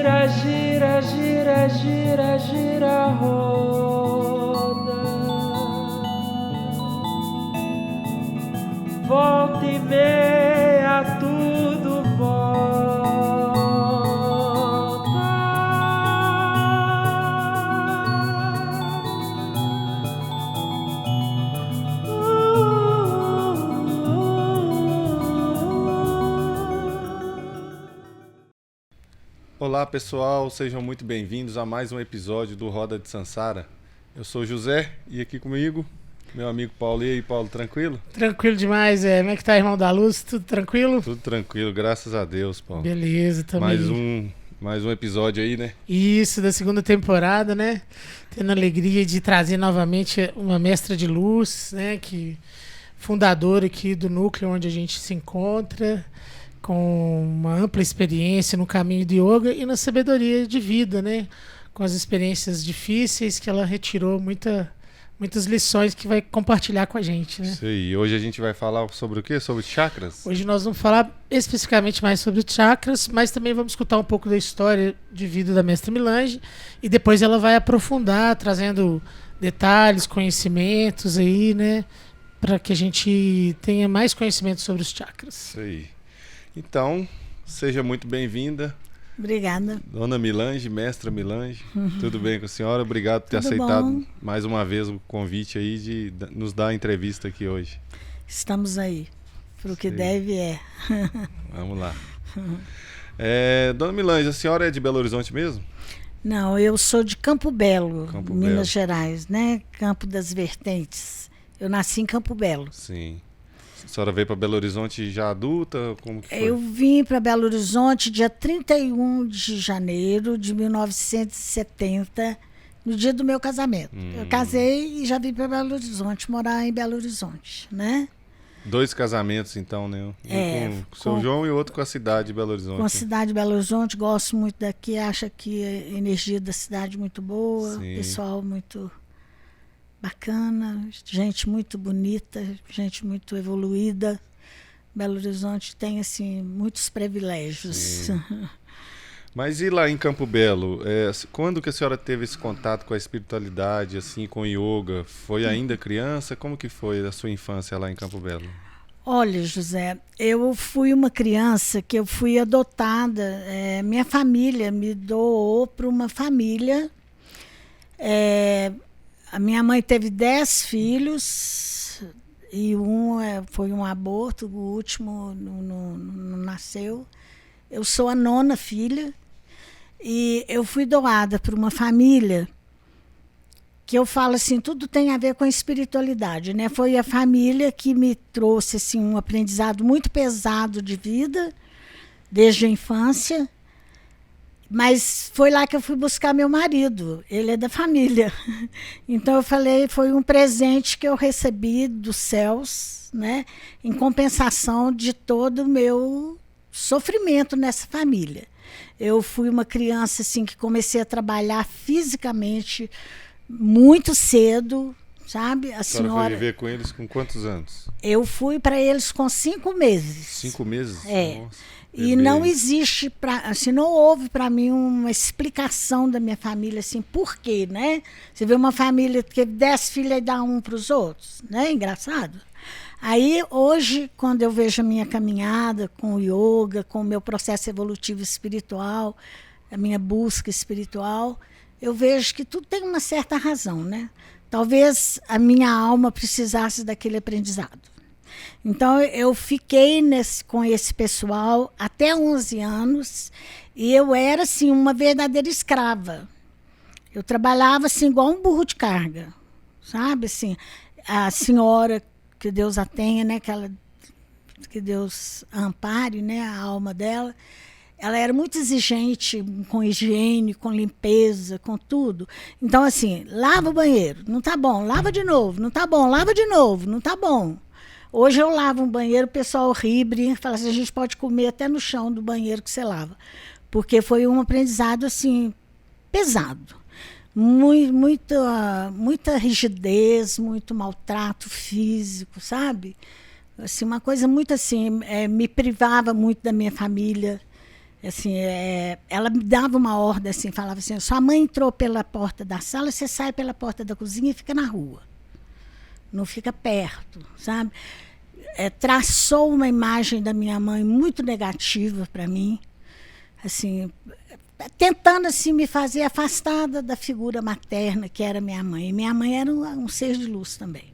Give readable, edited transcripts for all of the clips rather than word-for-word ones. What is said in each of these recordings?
gira, gira, gira, gira, gira, roda. Volta e meia tudo volta. Olá pessoal, sejam muito bem-vindos a mais um episódio do Roda de Sansara. Eu sou o José e aqui comigo, meu amigo Paulo. E aí, Paulo, tranquilo? Tranquilo demais, como é que tá, irmão da luz? Tudo tranquilo? Tudo tranquilo, graças a Deus, Paulo. Beleza, também. Mais um episódio aí, né? Isso, da segunda temporada, né? Tendo a alegria de trazer novamente uma mestra de luz, né? Fundadora aqui do núcleo onde a gente se encontra, com uma ampla experiência no caminho de yoga e na sabedoria de vida, né? Com as experiências difíceis que ela retirou muitas lições que vai compartilhar com a gente, né? Isso aí. Hoje a gente vai falar sobre o quê? Sobre chakras? Hoje nós vamos falar especificamente mais sobre chakras, mas também vamos escutar um pouco da história de vida da Mestra Milange e depois ela vai aprofundar, trazendo detalhes, conhecimentos aí, né? Para que a gente tenha mais conhecimento sobre os chakras. Isso aí. Então, seja muito bem-vinda. Obrigada. Dona Milange, Mestra Milange, tudo bem com a senhora? Obrigado por ter aceitado mais uma vez o convite aí de nos dar a entrevista aqui hoje. Estamos aí, pro que deve é. Vamos lá. Dona Milange, a senhora é de Belo Horizonte mesmo? Não, eu sou de Campo Belo, Minas Gerais, né? Campo das Vertentes. Eu nasci em Campo Belo. Sim. A senhora veio para Belo Horizonte já adulta? Como que foi? Eu vim para Belo Horizonte dia 31 de janeiro de 1970, no dia do meu casamento. Eu casei e já vim para Belo Horizonte, morar em Belo Horizonte, né? 2 casamentos, então, né? Um com o seu João e outro com a cidade de Belo Horizonte. Com a cidade de Belo Horizonte, gosto muito daqui, acho que a energia da cidade muito boa, Sim. Pessoal muito bacana, gente muito bonita, gente muito evoluída. Belo Horizonte tem, assim, muitos privilégios. Mas e lá em Campo Belo, quando que a senhora teve esse contato com a espiritualidade, assim, com o yoga? Foi ainda criança? Como que foi a sua infância lá em Campo Belo? Olha, José, eu fui uma criança que eu fui adotada. Minha família me doou para uma família. A minha mãe teve 10 filhos e foi um aborto, o último não nasceu. Eu sou a 9ª filha e eu fui doada por uma família que eu falo assim, tudo tem a ver com a espiritualidade, né? Foi a família que me trouxe assim, um aprendizado muito pesado de vida, desde a infância. Mas foi lá que eu fui buscar meu marido, ele é da família. Então eu falei, foi um presente que eu recebi dos céus, né, em compensação de todo o meu sofrimento nessa família. Eu fui uma criança assim, que comecei a trabalhar fisicamente muito cedo, sabe? A senhora foi viver com eles com quantos anos? Eu fui para eles com 5 meses. 5 meses? Nossa. E não existe, assim, não houve para mim uma explicação da minha família, assim, por quê, né? Você vê uma família que teve 10 filhos e dá um para os outros, né? Engraçado. Aí, hoje, quando eu vejo a minha caminhada com o yoga, com o meu processo evolutivo espiritual, a minha busca espiritual, eu vejo que tudo tem uma certa razão, né? Talvez a minha alma precisasse daquele aprendizado. Então, eu fiquei com esse pessoal até 11 anos e eu era, assim, uma verdadeira escrava. Eu trabalhava, assim, igual um burro de carga, sabe? Assim, a senhora, que Deus a tenha, né? Que Deus a ampare, né? A alma dela. Ela era muito exigente com higiene, com limpeza, com tudo. Então, assim, lava o banheiro, não tá bom, lava de novo, não tá bom, lava de novo, não tá bom. Hoje eu lavo um banheiro, o pessoal ri, brinca, fala assim, a gente pode comer até no chão do banheiro que você lava. Porque foi um aprendizado, assim, pesado. Muita rigidez, muito maltrato físico, sabe? Assim, uma coisa muito assim, me privava muito da minha família. Assim, ela me dava uma ordem, assim, falava assim, sua mãe entrou pela porta da sala, você sai pela porta da cozinha e fica na rua. Não fica perto, sabe? Traçou uma imagem da minha mãe muito negativa para mim, assim, tentando assim, me fazer afastada da figura materna que era minha mãe. E minha mãe era um ser de luz também.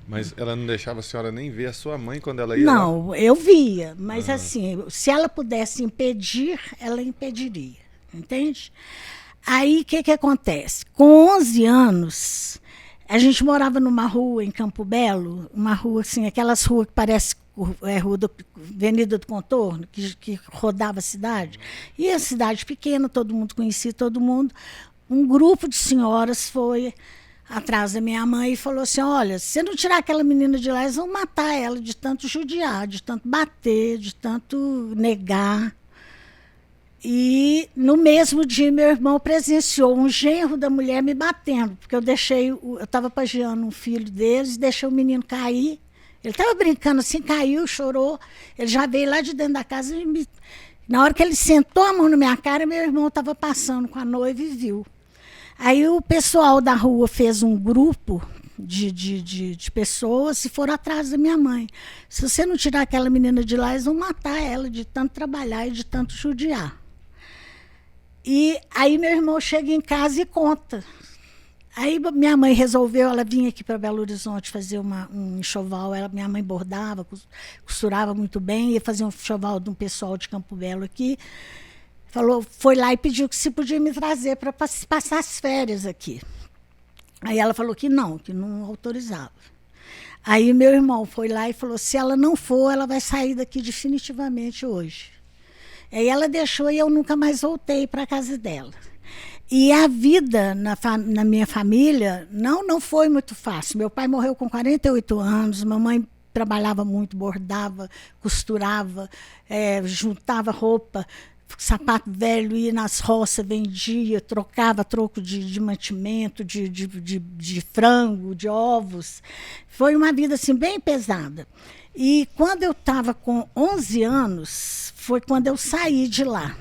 Mas ela não deixava a senhora nem ver a sua mãe quando ela ia lá? Não, eu via, mas assim, se ela pudesse impedir, ela impediria, entende? Aí, o que acontece? Com 11 anos, a gente morava numa rua em Campo Belo, uma rua assim, aquelas ruas que parece rua da Avenida do Contorno, que rodava a cidade. E a cidade pequena, todo mundo conhecia todo mundo. Um grupo de senhoras foi atrás da minha mãe e falou assim, olha, se você não tirar aquela menina de lá, eles vão matar ela de tanto judiar, de tanto bater, de tanto negar. E no mesmo dia meu irmão presenciou um genro da mulher me batendo, porque eu estava pajeando um filho deles, deixei o menino cair. Ele estava brincando assim, caiu, chorou. Ele já veio lá de dentro da casa e na hora que ele sentou a mão na minha cara, meu irmão estava passando com a noiva e viu. Aí o pessoal da rua fez um grupo de pessoas e foram atrás da minha mãe. Se você não tirar aquela menina de lá, eles vão matar ela de tanto trabalhar e de tanto judiar. E aí meu irmão chega em casa e conta. Aí minha mãe resolveu, ela vinha aqui para Belo Horizonte fazer um enxoval. Minha mãe bordava, costurava muito bem, ia fazer um enxoval de um pessoal de Campo Belo aqui. Foi lá e pediu que se podia me trazer para passar as férias aqui. Aí ela falou que não autorizava. Aí meu irmão foi lá e falou, se ela não for, ela vai sair daqui definitivamente hoje. Aí ela deixou e eu nunca mais voltei para a casa dela. E a vida na minha família não foi muito fácil. Meu pai morreu com 48 anos, mamãe trabalhava muito, bordava, costurava, juntava roupa, sapato velho, ia nas roças, vendia, trocava troco de mantimento, de frango, de ovos. Foi uma vida assim, bem pesada. E quando eu estava com 11 anos, foi quando eu saí de lá.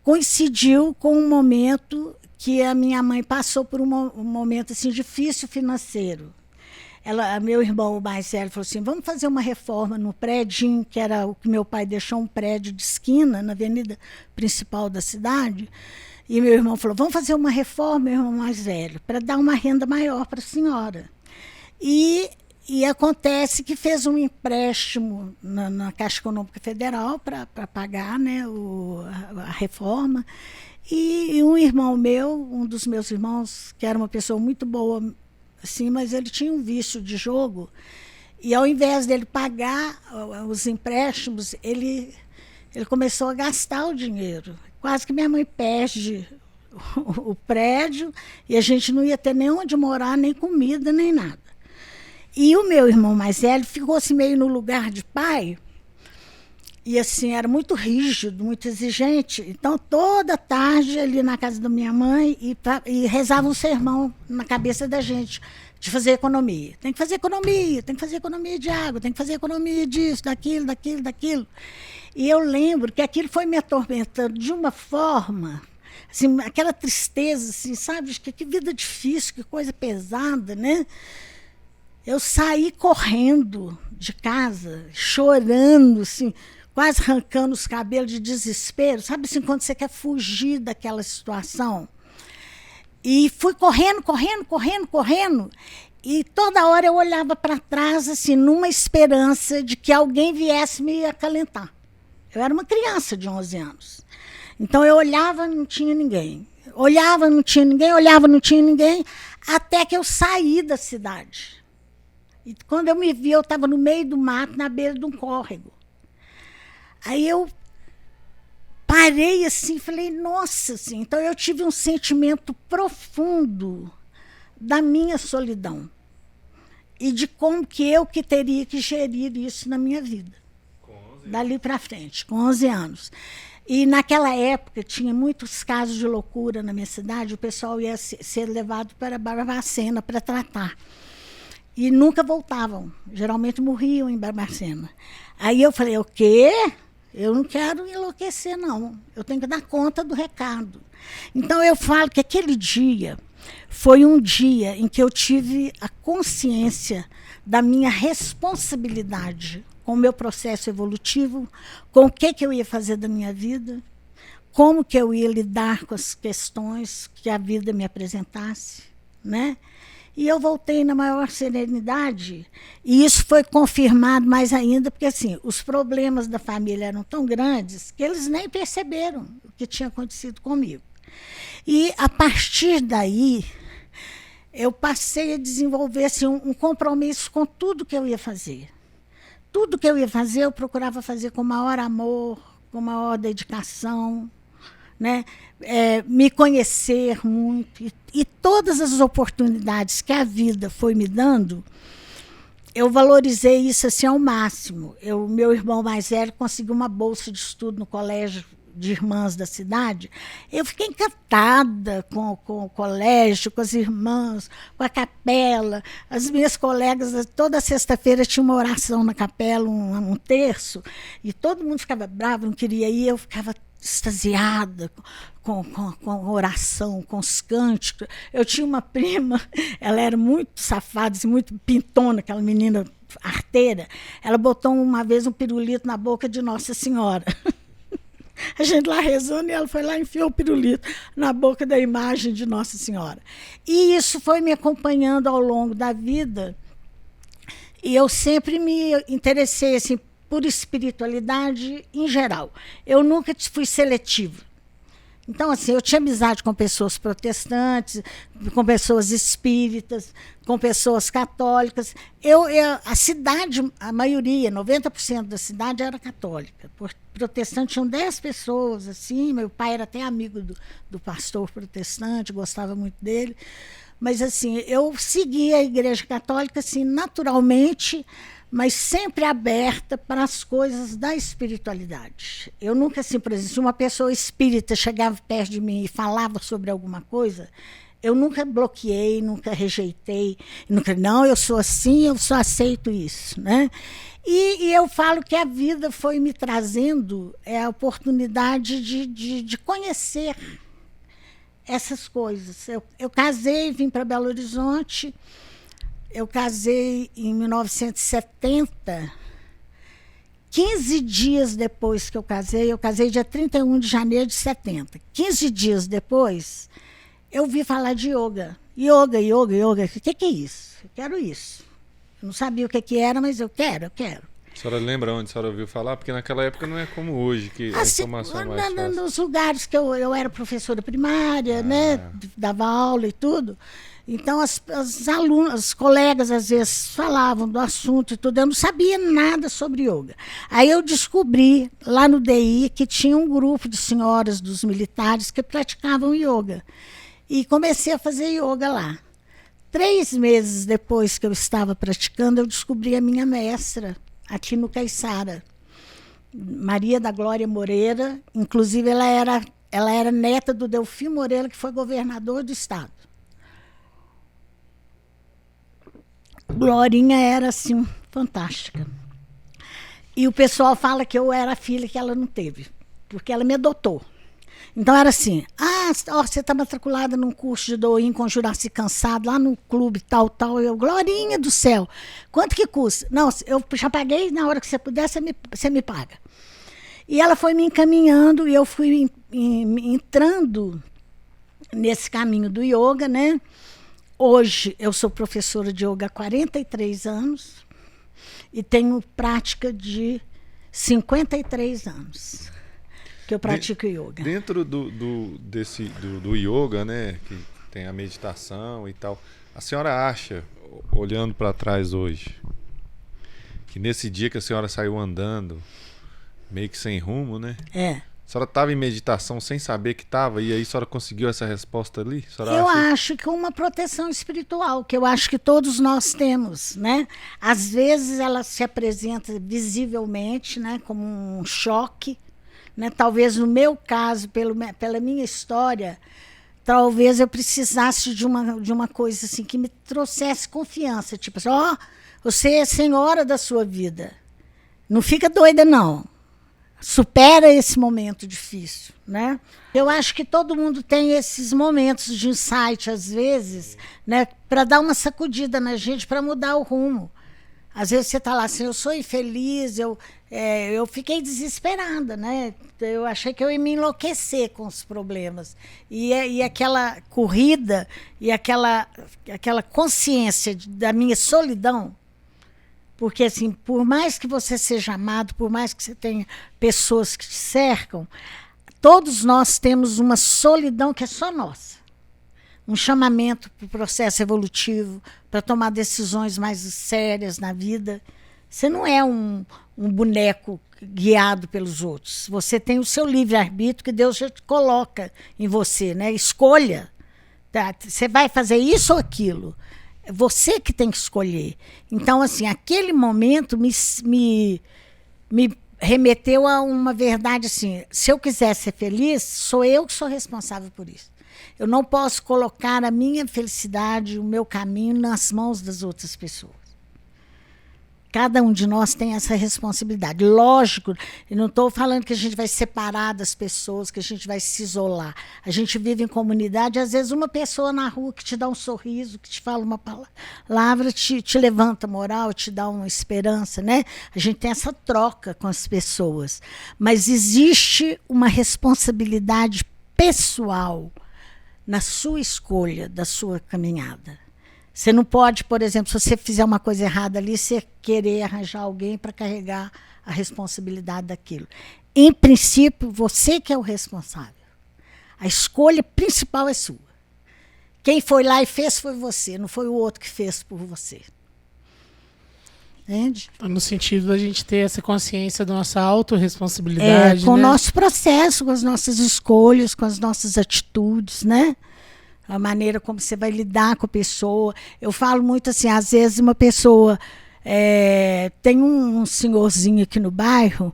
Coincidiu com um momento que a minha mãe passou por um momento assim, difícil financeiro. Meu irmão mais velho falou assim, vamos fazer uma reforma no prédio, que era o que meu pai deixou, um prédio de esquina, na avenida principal da cidade. E meu irmão falou, vamos fazer uma reforma, meu irmão mais velho, para dar uma renda maior para a senhora. E acontece que fez um empréstimo na Caixa Econômica Federal para pagar, né, a reforma. E um irmão meu, um dos meus irmãos, que era uma pessoa muito boa, assim, mas ele tinha um vício de jogo, e ao invés dele pagar os empréstimos, ele começou a gastar o dinheiro. Quase que minha mãe perde o prédio e a gente não ia ter nem onde morar, nem comida, nem nada. E o meu irmão mais velho ficou assim meio no lugar de pai, e assim, era muito rígido, muito exigente. Então, toda tarde, ali na casa da minha mãe, e rezava um sermão na cabeça da gente, de fazer economia. Tem que fazer economia, tem que fazer economia de água, tem que fazer economia disso, daquilo. E eu lembro que aquilo foi me atormentando de uma forma, assim, aquela tristeza, assim, sabe? Que vida difícil, que coisa pesada, né? Eu saí correndo de casa, chorando, assim, quase arrancando os cabelos de desespero, sabe assim, quando você quer fugir daquela situação. E fui correndo, e toda hora eu olhava para trás, assim, numa esperança de que alguém viesse me acalentar. Eu era uma criança de 11 anos. Então eu olhava, não tinha ninguém. Olhava, não tinha ninguém, até que eu saí da cidade. E quando eu me vi, eu estava no meio do mato, na beira de um córrego. Aí eu parei assim, falei, nossa, assim. Então eu tive um sentimento profundo da minha solidão e de como que teria que gerir isso na minha vida. Dali para frente, com 11 anos. E naquela época tinha muitos casos de loucura na minha cidade, o pessoal ia ser levado para Barbacena para tratar. E nunca voltavam, geralmente morriam em Barbacena. Aí eu falei, o quê? Eu não quero enlouquecer, não. Eu tenho que dar conta do recado. Então, eu falo que aquele dia foi um dia em que eu tive a consciência da minha responsabilidade com o meu processo evolutivo, com o que eu ia fazer da minha vida, como que eu ia lidar com as questões que a vida me apresentasse, né? E eu voltei na maior serenidade, e isso foi confirmado mais ainda, porque assim, os problemas da família eram tão grandes que eles nem perceberam o que tinha acontecido comigo. E, a partir daí, eu passei a desenvolver assim, um compromisso com tudo que eu ia fazer. Tudo que eu ia fazer, eu procurava fazer com maior amor, com maior dedicação, né? Me conhecer muito. E todas as oportunidades que a vida foi me dando, eu valorizei isso assim, ao máximo. Meu irmão mais velho conseguiu uma bolsa de estudo no colégio de irmãs da cidade. Eu fiquei encantada com o colégio, com as irmãs, com a capela. As minhas colegas, toda sexta-feira tinha uma oração na capela, um terço, e todo mundo ficava bravo, não queria ir, eu ficava extasiada com a oração, com os cânticos. Eu tinha uma prima, ela era muito safada, muito pintona, aquela menina arteira. Ela botou uma vez um pirulito na boca de Nossa Senhora. A gente lá rezando e ela foi lá e enfiou o pirulito na boca da imagem de Nossa Senhora. E isso foi me acompanhando ao longo da vida. E eu sempre me interessei assim, por espiritualidade em geral. Eu nunca fui seletiva. Então, assim, eu tinha amizade com pessoas protestantes, com pessoas espíritas, com pessoas católicas. A cidade, a maioria, 90% da cidade era católica. Protestante tinham 10 pessoas, assim. Meu pai era até amigo do pastor protestante, gostava muito dele. Mas, assim, eu seguia a Igreja Católica, assim, naturalmente, mas sempre aberta para as coisas da espiritualidade. Eu nunca, assim, por exemplo, se uma pessoa espírita chegava perto de mim e falava sobre alguma coisa, eu nunca bloqueei, nunca rejeitei, não, eu sou assim, eu só aceito isso, né? E eu falo que a vida foi me trazendo a oportunidade de conhecer essas coisas. Eu casei, vim para Belo Horizonte. Eu casei em 1970. 15 dias depois que eu casei dia 31 de janeiro de 70. 15 dias depois, eu vi falar de yoga. Yoga. O que é isso? Eu quero isso. Eu não sabia o que era, mas eu quero. A senhora lembra onde a senhora ouviu falar? Porque naquela época não é como hoje, que a informação é mais fácil. Nos lugares que eu era professora primária, né? Dava aula e tudo. Então, as alunas, os colegas, às vezes, falavam do assunto e tudo. Eu não sabia nada sobre yoga. Aí eu descobri, lá no DI, que tinha um grupo de senhoras dos militares que praticavam yoga. E comecei a fazer yoga lá. 3 meses depois que eu estava praticando, eu descobri a minha mestra, aqui no Caiçara, Maria da Glória Moreira. Inclusive, ela era neta do Delfim Moreira, que foi governador do estado. Glorinha era, assim, fantástica. E o pessoal fala que eu era a filha que ela não teve, porque ela me adotou. Então era assim, você está matriculada num curso de Douyin com Juraci Cansado, lá no clube tal. Eu, Glorinha do céu, quanto que custa? Não, eu já paguei, na hora que você puder, você me paga. E ela foi me encaminhando e eu fui entrando nesse caminho do yoga, né? Hoje eu sou professora de yoga há 43 anos e tenho prática de 53 anos que eu pratico yoga. Dentro do yoga, né, que tem a meditação e tal, a senhora acha, olhando para trás hoje, que nesse dia que a senhora saiu andando, meio que sem rumo, né? A senhora estava em meditação sem saber que estava, e aí a senhora conseguiu essa resposta ali? Eu acho que uma proteção espiritual, que eu acho que todos nós temos, né? Às vezes ela se apresenta visivelmente, né, como um choque, né? Talvez no meu caso, pela minha história, talvez eu precisasse de uma coisa assim, que me trouxesse confiança, tipo assim, você é senhora da sua vida, não fica doida não. supera esse momento difícil, né? Eu acho que todo mundo tem esses momentos de insight, às vezes, né, para dar uma sacudida na gente, para mudar o rumo. Às vezes você está lá assim, eu sou infeliz, eu fiquei desesperada, né? Eu achei que eu ia me enlouquecer com os problemas. E aquela corrida e aquela consciência da minha solidão, porque, assim, por mais que você seja amado, por mais que você tenha pessoas que te cercam, todos nós temos uma solidão que é só nossa. Um chamamento para o processo evolutivo, para tomar decisões mais sérias na vida. Você não é um boneco guiado pelos outros. Você tem o seu livre-arbítrio que Deus já coloca em você, né? Escolha. Tá? Você vai fazer isso ou aquilo. É você que tem que escolher. Então, assim, aquele momento me remeteu a uma verdade assim, se eu quiser ser feliz, sou eu que sou responsável por isso. Eu não posso colocar a minha felicidade, o meu caminho nas mãos das outras pessoas. Cada um de nós tem essa responsabilidade. Lógico, eu não estou falando que a gente vai separar das pessoas, que a gente vai se isolar. A gente vive em comunidade, às vezes uma pessoa na rua que te dá um sorriso, que te fala uma palavra, te levanta moral, te dá uma esperança, né? A gente tem essa troca com as pessoas. Mas existe uma responsabilidade pessoal na sua escolha, da sua caminhada. Você não pode, por exemplo, se você fizer uma coisa errada ali, você querer arranjar alguém para carregar a responsabilidade daquilo. Em princípio, você que é o responsável. A escolha principal é sua. Quem foi lá e fez foi você, não foi o outro que fez por você. Entende? No sentido da gente ter essa consciência da nossa autorresponsabilidade. Com o né? nosso processo, com as nossas escolhas, com as nossas atitudes, né? A maneira como você vai lidar com a pessoa. Eu falo muito assim, às vezes uma pessoa... tem um senhorzinho aqui no bairro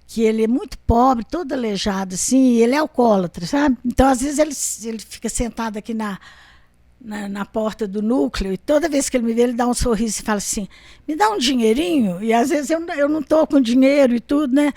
que ele é muito pobre, todo aleijado, assim, e ele é alcoólatra, sabe? Então, às vezes, ele fica sentado aqui na porta do núcleo, e toda vez que ele me vê, ele dá um sorriso e fala assim, me dá um dinheirinho? E às vezes eu não estou com dinheiro e tudo, né?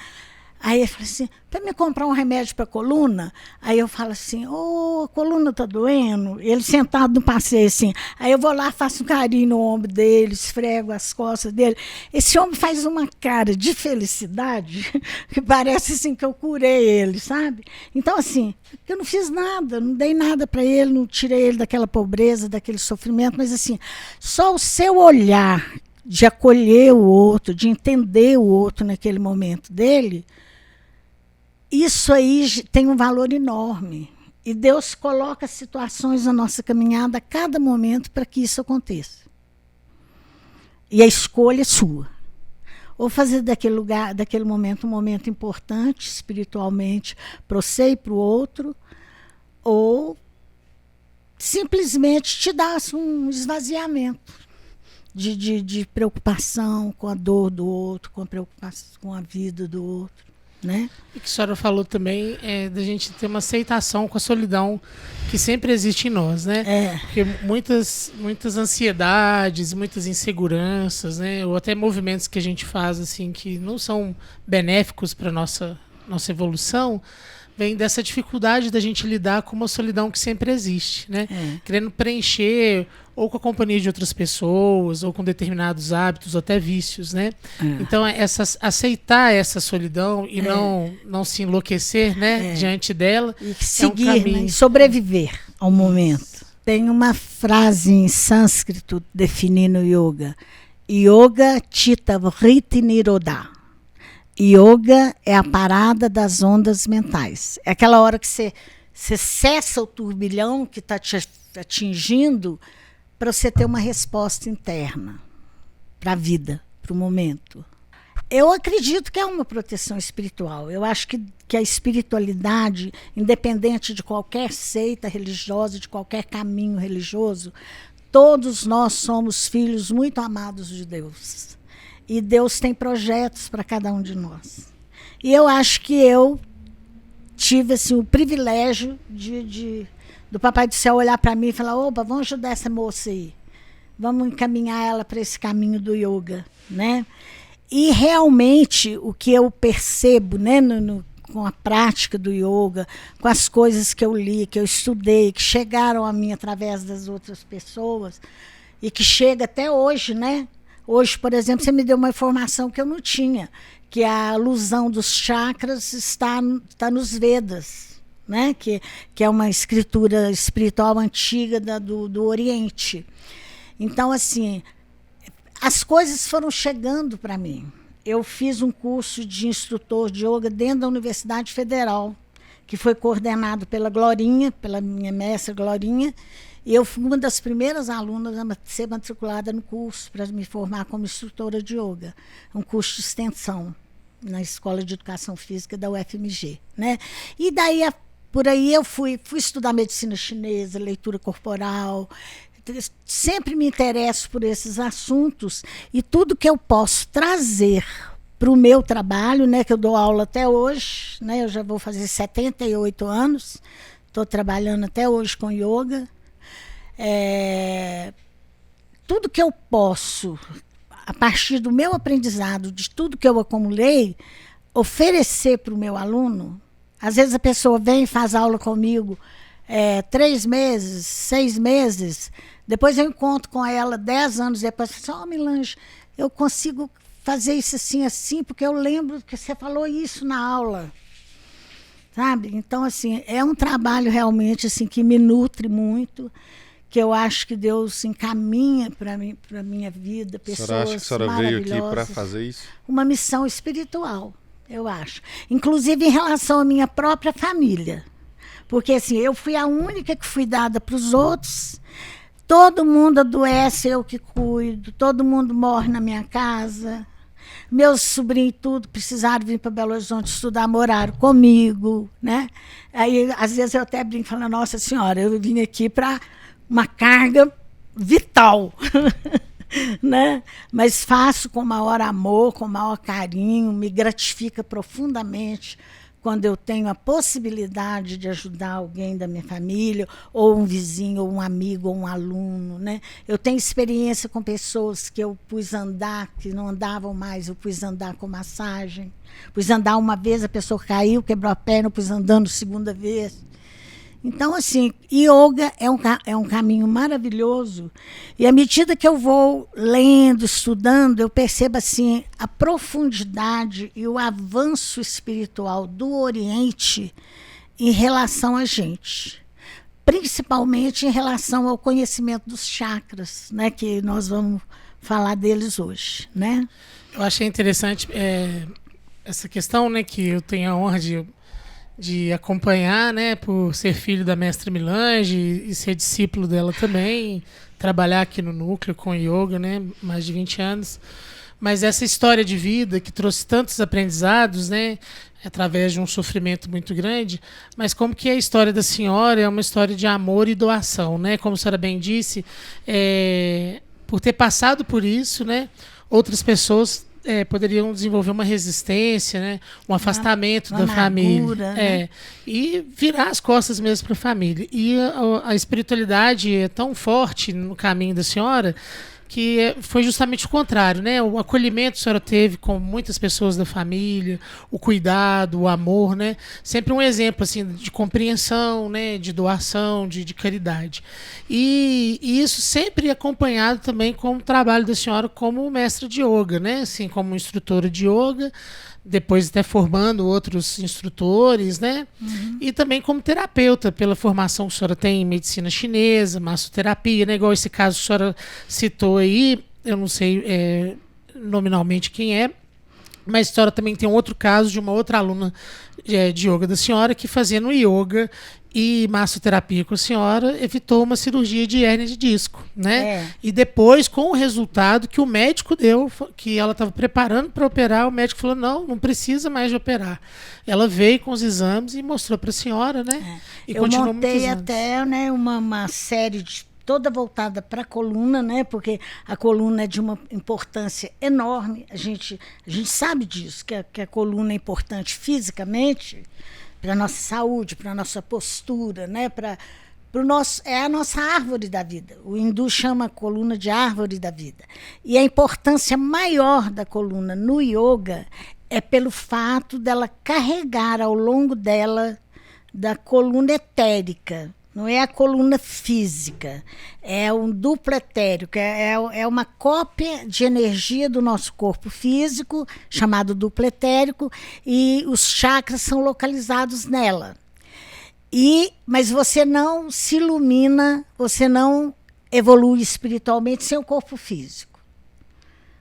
Aí ele fala assim, para me comprar um remédio para a coluna? Aí eu falo assim, a coluna está doendo? E ele sentado no passeio assim. Aí eu vou lá, faço um carinho no ombro dele, esfrego as costas dele. Esse homem faz uma cara de felicidade que parece assim que eu curei ele, sabe? Então, assim, eu não fiz nada, não dei nada para ele, não tirei ele daquela pobreza, daquele sofrimento, mas assim, só o seu olhar de acolher o outro, de entender o outro naquele momento dele, isso aí tem um valor enorme. E Deus coloca situações na nossa caminhada a cada momento para que isso aconteça. E a escolha é sua. Ou fazer daquele lugar, daquele momento, um momento importante espiritualmente para você e para o outro, ou simplesmente te dar um esvaziamento de preocupação com a dor do outro, com a preocupação com a vida do outro. Né? E que a senhora falou também da gente ter uma aceitação com a solidão que sempre existe em nós, né? Porque muitas ansiedades, muitas inseguranças, né? Ou até movimentos que a gente faz assim que não são benéficos para nossa evolução, vem dessa dificuldade da gente lidar com uma solidão que sempre existe, né? Querendo preencher ou com a companhia de outras pessoas, ou com determinados hábitos, ou até vícios, né? Então, aceitar essa solidão e não se enlouquecer, né, diante dela, e seguir, um caminho. Né? Sobreviver ao momento. Tem uma frase em sânscrito definindo yoga. Yoga Chitta Vritti Nirodha. Yoga é a parada das ondas mentais. É aquela hora que você cessa o turbilhão que está te atingindo para você ter uma resposta interna para a vida, para o momento. Eu acredito que é uma proteção espiritual. Eu acho que a espiritualidade, independente de qualquer seita religiosa, de qualquer caminho religioso, todos nós somos filhos muito amados de Deus. E Deus tem projetos para cada um de nós. E eu acho que eu tive assim, o privilégio do Papai do Céu olhar para mim e falar, opa, vamos ajudar essa moça aí. Vamos encaminhar ela para esse caminho do yoga, né? E realmente o que eu percebo, né, com a prática do yoga, com as coisas que eu li, que eu estudei, que chegaram a mim através das outras pessoas, e que chega até hoje, né? Hoje, por exemplo, você me deu uma informação que eu não tinha, que a alusão dos chakras está nos Vedas, né? Que é uma escritura espiritual antiga do Oriente. Então, assim, as coisas foram chegando para mim. Eu fiz um curso de instrutor de yoga dentro da Universidade Federal, que foi coordenado pela Glorinha, pela minha mestra Glorinha, e eu fui uma das primeiras alunas a ser matriculada no curso para me formar como instrutora de yoga, um curso de extensão na Escola de Educação Física da UFMG, né? E daí, por aí eu fui estudar medicina chinesa, leitura corporal. Sempre me interesso por esses assuntos, e tudo que eu posso trazer para o meu trabalho, né, que eu dou aula até hoje, né, eu já vou fazer 78 anos, estou trabalhando até hoje com yoga. Tudo que eu posso, a partir do meu aprendizado, de tudo que eu acumulei, oferecer para o meu aluno. Às vezes a pessoa vem e faz aula comigo 3 meses, 6 meses, depois eu encontro com ela 10 anos depois, e falo assim, Melange, eu consigo fazer isso assim, assim, porque eu lembro que você falou isso na aula. Sabe? Então, assim, é um trabalho realmente assim, que me nutre muito, que eu acho que Deus encaminha para a minha vida, pessoas maravilhosas. Você acha que a senhora veio aqui para fazer isso? Uma missão espiritual, eu acho. Inclusive em relação à minha própria família. Porque assim, eu fui a única que fui dada para os outros. Todo mundo adoece, eu que cuido. Todo mundo morre na minha casa. Meus sobrinhos tudo precisaram vir para Belo Horizonte estudar, moraram comigo, né? Aí, às vezes, eu até brinco falando, nossa senhora, eu vim aqui para uma carga vital, né? Mas faço com maior amor, com maior carinho, me gratifica profundamente quando eu tenho a possibilidade de ajudar alguém da minha família, ou um vizinho, ou um amigo, ou um aluno, né? Eu tenho experiência com pessoas que eu pus andar, que não andavam mais, eu pus andar com massagem. Pus andar uma vez, a pessoa caiu, quebrou a perna, eu pus andando segunda vez. Então, assim, yoga é um caminho maravilhoso. E à medida que eu vou lendo, estudando, eu percebo assim, a profundidade e o avanço espiritual do Oriente em relação a gente. Principalmente em relação ao conhecimento dos chakras, né, que nós vamos falar deles hoje, né? Eu achei interessante essa questão, né, que eu tenho a honra de acompanhar, né, por ser filho da mestra Melange e ser discípulo dela também, trabalhar aqui no núcleo com yoga, né, mais de 20 anos. Mas essa história de vida que trouxe tantos aprendizados, né, através de um sofrimento muito grande, mas como que a história da senhora é uma história de amor e doação, né, como a senhora bem disse, por ter passado por isso, né, outras pessoas poderiam desenvolver uma resistência, né? Um afastamento da família, né? E virar as costas mesmo para a família. E a espiritualidade é tão forte no caminho da senhora que foi justamente o contrário, né? O acolhimento que a senhora teve com muitas pessoas da família, o cuidado, o amor, né? Sempre um exemplo assim de compreensão, né? De doação, de caridade. E isso sempre acompanhado também com o trabalho da senhora como mestra de yoga, né? Assim, como instrutora de yoga, depois até formando outros instrutores, né? Uhum. E também como terapeuta, pela formação que a senhora tem em medicina chinesa, massoterapia, né? Igual esse caso que a senhora citou aí, eu não sei nominalmente quem é, mas a senhora também tem um outro caso de uma outra aluna de yoga da senhora que fazendo yoga e massoterapia com a senhora evitou uma cirurgia de hérnia de disco, né? E depois, com o resultado que o médico deu, que ela estava preparando para operar, o médico falou, não precisa mais de operar. Ela veio com os exames e mostrou para a senhora, né? E eu montei até, né, uma série toda voltada para a coluna, né? Porque a coluna é de uma importância enorme. A gente sabe disso, que a coluna é importante fisicamente, para a nossa saúde, para a nossa postura, né? Para É a nossa árvore da vida. O hindu chama a coluna de árvore da vida. E a importância maior da coluna no yoga é pelo fato dela carregar ao longo dela da coluna etérica. Não é a coluna física, é um duplo etérico, é uma cópia de energia do nosso corpo físico, chamado duplo etérico, e os chakras são localizados nela. Mas você não se ilumina, você não evolui espiritualmente sem o corpo físico.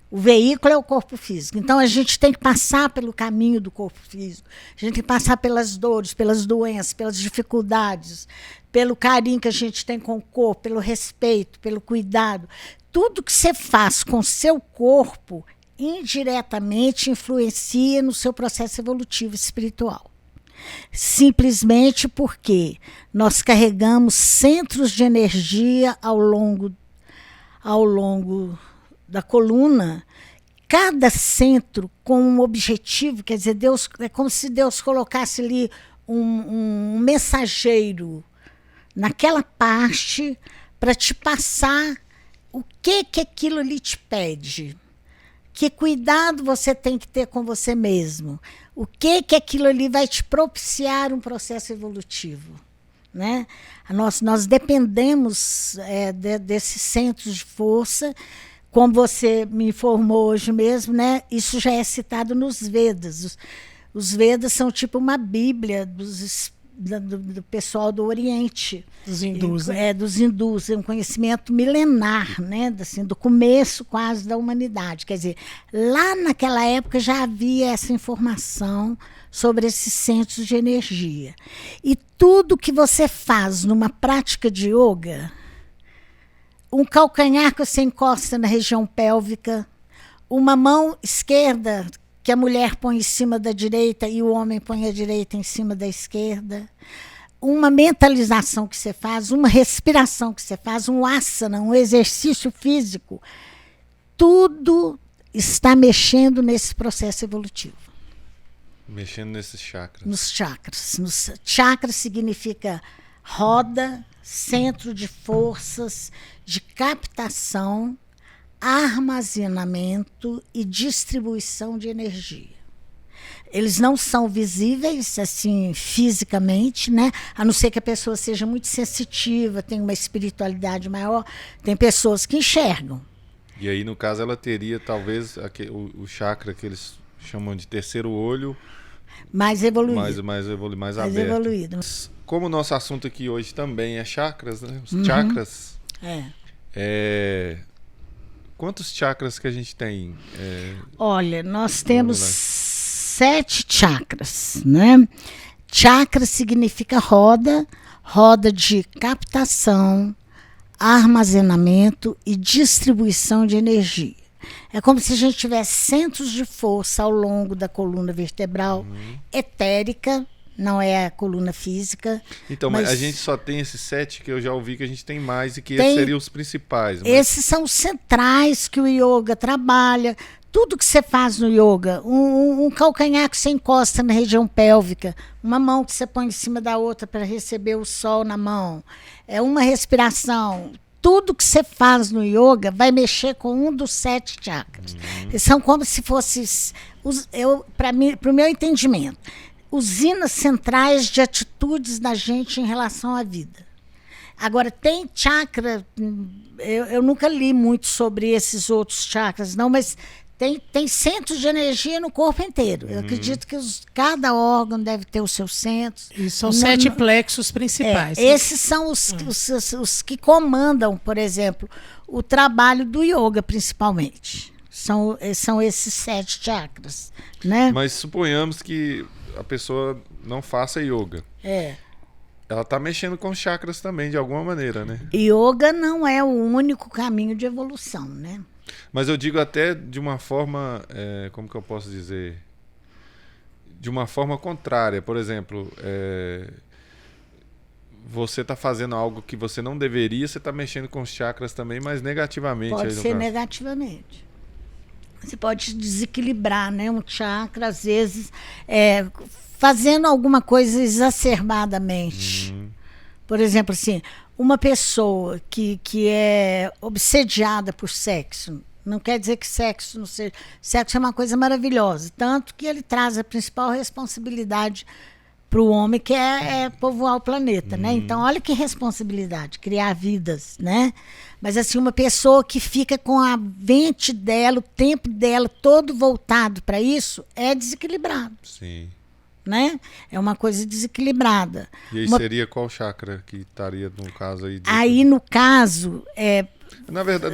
O veículo é o corpo físico. Então, a gente tem que passar pelo caminho do corpo físico. A gente tem que passar pelas dores, pelas doenças, pelas dificuldades, pelo carinho que a gente tem com o corpo, pelo respeito, pelo cuidado. Tudo que você faz com o seu corpo, indiretamente influencia no seu processo evolutivo espiritual. Simplesmente porque nós carregamos centros de energia ao longo da coluna, cada centro com um objetivo, quer dizer, Deus, é como se Deus colocasse ali um mensageiro naquela parte para te passar o que aquilo ali te pede. Que cuidado você tem que ter com você mesmo. O que aquilo ali vai te propiciar um processo evolutivo. Né? Nós dependemos desses centros de força. Como você me informou hoje mesmo, né? Isso já é citado nos Vedas. Os Vedas são tipo uma bíblia do pessoal do Oriente. Dos hindus, né? Dos hindus. É um conhecimento milenar, né? Assim, do começo quase da humanidade. Quer dizer, lá naquela época já havia essa informação sobre esses centros de energia. E tudo que você faz numa prática de yoga, um calcanhar que você encosta na região pélvica, uma mão esquerda que a mulher põe em cima da direita e o homem põe a direita em cima da esquerda, uma mentalização que você faz, uma respiração que você faz, um asana, um exercício físico, tudo está mexendo nesse processo evolutivo. Mexendo nesses chakras. Nos chakras. Chakra significa roda, centro de forças, de captação, armazenamento e distribuição de energia. Eles não são visíveis assim fisicamente, né? A não ser que a pessoa seja muito sensitiva, tenha uma espiritualidade maior. Tem pessoas que enxergam. E aí, no caso, ela teria talvez o chakra que eles chamam de terceiro olho mais evoluído. Mais aberto. Evoluído. Como o nosso assunto aqui hoje também é chakras, né? Os chakras. Quantos chakras que a gente tem? Olha, nós temos 7 chakras, né? Chakra significa roda de captação, armazenamento e distribuição de energia. É como se a gente tivesse centros de força ao longo da coluna vertebral, etérica, não é a coluna física. Então, mas a gente só tem esses 7 que eu já ouvi que a gente tem mais e que esses seriam os principais. Esses são os centrais que o yoga trabalha. Tudo que você faz no yoga, um calcanhar que você encosta na região pélvica, uma mão que você põe em cima da outra para receber o sol na mão, uma respiração. Tudo que você faz no yoga vai mexer com um dos 7 chakras. São como se fossem, para o meu entendimento, usinas centrais de atitudes da gente em relação à vida. Agora, tem chakra, eu nunca li muito sobre esses outros chakras, não, mas tem centros de energia no corpo inteiro. Eu acredito que cada órgão deve ter os seus centros. E são 7 plexos principais. Esses são os que comandam, por exemplo, o trabalho do yoga, principalmente. São esses 7 chakras. Né? Mas suponhamos que a pessoa não faça yoga. Ela está mexendo com os chakras também, de alguma maneira, né? Yoga não é o único caminho de evolução, né? Mas eu digo até de uma forma, como que eu posso dizer? De uma forma contrária. Por exemplo, você está fazendo algo que você não deveria, você está mexendo com os chakras também, mas negativamente. Pode ser negativamente. Você pode desequilibrar, né, um chakra, às vezes, fazendo alguma coisa exacerbadamente. Por exemplo, assim, uma pessoa que é obsediada por sexo, não quer dizer que sexo não seja... Sexo é uma coisa maravilhosa, tanto que ele traz a principal responsabilidade para o homem, que é povoar o planeta, né? Então, olha que responsabilidade, criar vidas, né? Mas, assim, uma pessoa que fica com a mente dela, o tempo dela todo voltado para isso, é desequilibrado, Sim. né? É uma coisa desequilibrada. E aí seria qual chakra que estaria no caso aí? Aí, no caso, Na verdade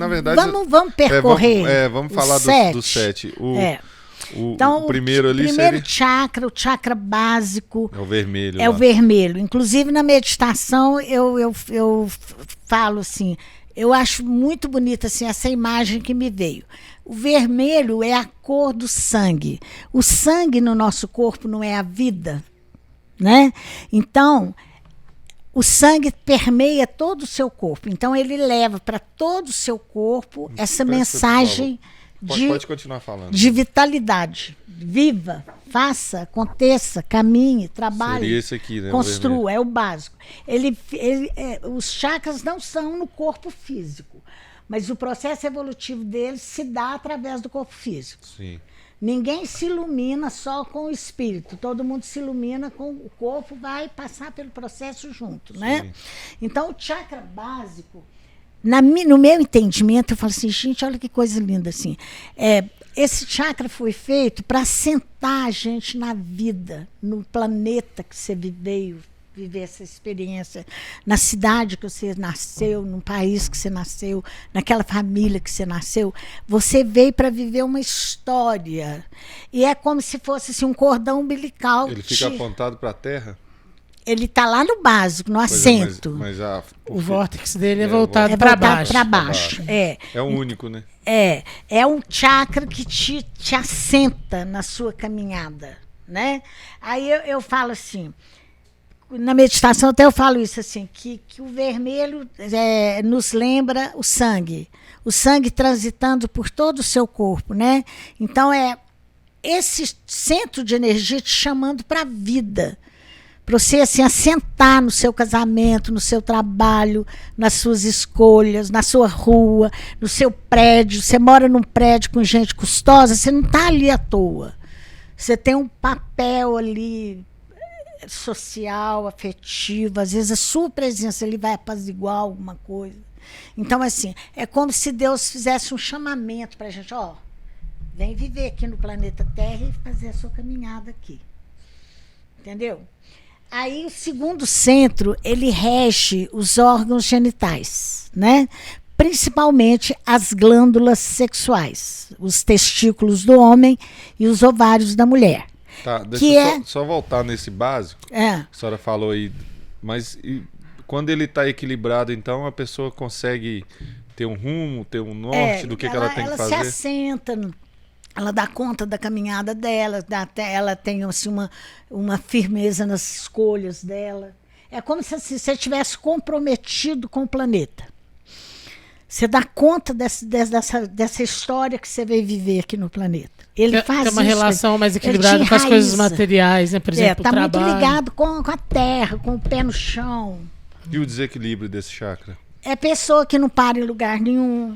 vamos percorrer vamos os falar sete. do 7. Então, o primeiro ali primeiro seria... chakra, o chakra básico, É o vermelho. é o lá. vermelho. Inclusive, na meditação, eu falo assim, eu acho muito bonita assim, essa imagem que me veio. O vermelho é a cor do sangue. O sangue no nosso corpo não é a vida, né? Então, o sangue permeia todo o seu corpo. Então, ele leva para todo o seu corpo essa mensagem Pode continuar falando. de vitalidade. Viva, faça, aconteça, caminhe, trabalhe. Seria esse aqui, né? Construa, é o básico. Os chakras não são no corpo físico, mas o processo evolutivo deles se dá através do corpo físico. Sim. Ninguém se ilumina só com o espírito, todo mundo se ilumina com o corpo, vai passar pelo processo junto, né? Sim. Então, o chakra básico, no meu entendimento, eu falo assim, gente, olha que coisa linda, assim. Esse chakra foi feito para sentar a gente na vida, no planeta que você veio viver essa experiência, na cidade que você nasceu, no país que você nasceu, naquela família que você nasceu. Você veio para viver uma história. E é como se fosse assim, um cordão umbilical. Ele fica apontado para a Terra? Ele está lá no básico, no Pois assento. Mas O vórtex dele é voltado É para voltado baixo. para baixo. É um único, né? É um chakra que te assenta na sua caminhada, né? Aí eu falo assim, na meditação até eu falo isso assim, que o vermelho nos lembra o sangue transitando por todo o seu corpo, né? Então esse centro de energia te chamando para a vida, para você assim, assentar no seu casamento, no seu trabalho, nas suas escolhas, na sua rua, no seu prédio. Você mora num prédio com gente custosa, você não está ali à toa. Você tem um papel ali social, afetivo. Às vezes a sua presença ali vai apaziguar alguma coisa. Então, assim, é como se Deus fizesse um chamamento para a gente. Vem viver aqui no planeta Terra e fazer a sua caminhada aqui. Entendeu? Aí o segundo centro, ele rege os órgãos genitais, né? Principalmente as glândulas sexuais, os testículos do homem e os ovários da mulher. Tá, deixa eu só voltar nesse básico. A senhora falou aí, mas quando ele está equilibrado, então a pessoa consegue ter um rumo, ter um norte do que ela tem que fazer? Ela se assenta, ela dá conta da caminhada dela, ela tem assim, uma firmeza nas escolhas dela. É como se você estivesse comprometido com o planeta. Você dá conta dessa história que você veio viver aqui no planeta. Ele faz tem uma isso, relação mais equilibrada com as coisas materiais, né? Por exemplo, tá o trabalho. muito ligado com a terra, com o pé no chão. E o desequilíbrio desse chakra? É pessoa que não para em lugar nenhum,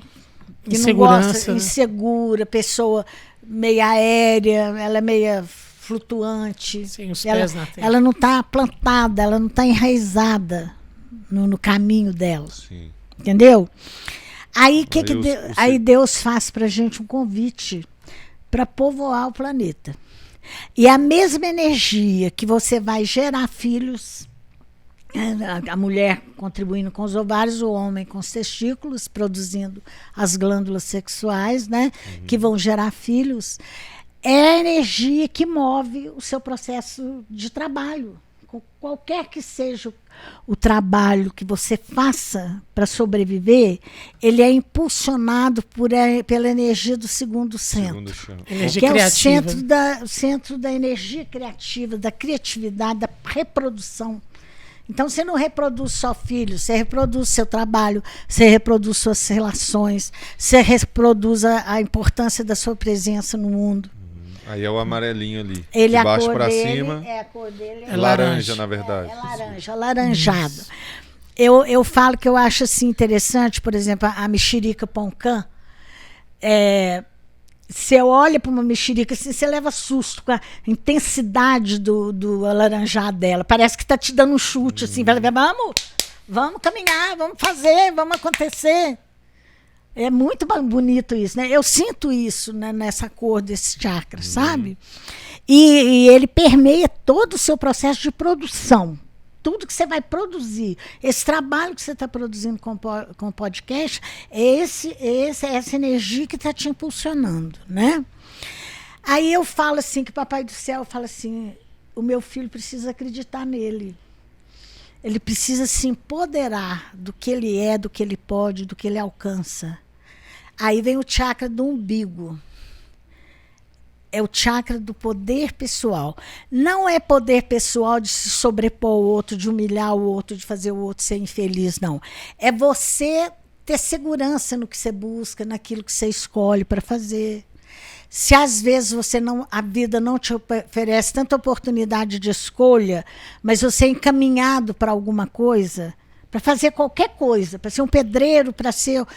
que Insegurança, não gosta, né? insegura, pessoa meia aérea, ela é meia flutuante. Sim, os pés na terra. Ela não está plantada, ela não está enraizada no caminho dela. Sim. Entendeu? Aí, Aí Deus faz para a gente um convite para povoar o planeta. E a mesma energia que você vai gerar filhos, a mulher contribuindo com os ovários, o homem com os testículos, produzindo as glândulas sexuais, né, que vão gerar filhos, é a energia que move o seu processo de trabalho. Qualquer que seja o trabalho que você faça para sobreviver, ele é impulsionado pela energia do segundo centro. Energia que criativa. É o centro da energia criativa, da criatividade, da reprodução. Então, você não reproduz só filhos, você reproduz seu trabalho, você reproduz suas relações, você reproduz a importância da sua presença no mundo. Aí é o amarelinho ali. Ele, de baixo para cima. A cor dele é laranja, na verdade. É laranja, alaranjado. eu falo que eu acho assim interessante, por exemplo, a mexerica Poncã. Você olha para uma mexerica, assim, você leva susto com a intensidade do alaranjado dela. Parece que está te dando um chute, assim, vamos caminhar, vamos fazer, vamos acontecer. É muito bonito isso, né? Eu sinto isso, né, nessa cor desse chakra, sabe? E ele permeia todo o seu processo de produção. Tudo que você vai produzir, esse trabalho que você está produzindo com o podcast, é essa energia que está te impulsionando, né? Aí eu falo assim, que o Papai do Céu fala assim, o meu filho precisa acreditar nele. Ele precisa se empoderar do que ele é, do que ele pode, do que ele alcança. Aí vem o chakra do umbigo. É o chakra do poder pessoal. Não é poder pessoal de se sobrepor ao outro, de humilhar o outro, de fazer o outro ser infeliz, não. É você ter segurança no que você busca, naquilo que você escolhe para fazer. Se às vezes a vida não te oferece tanta oportunidade de escolha, mas você é encaminhado para alguma coisa, para fazer qualquer coisa, para ser um pedreiro, para ser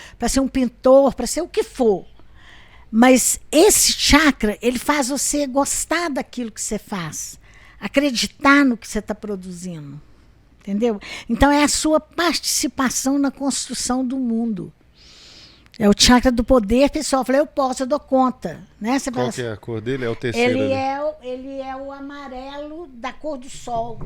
um pintor, para ser o que for. Mas esse chakra, ele faz você gostar daquilo que você faz, acreditar no que você está produzindo, entendeu? Então é a sua participação na construção do mundo. É o chakra do poder pessoal. Eu falei, eu posso, eu dou conta. Né? Você Qual que é a cor dele? É o terceiro ali. Ele é o amarelo da cor do sol.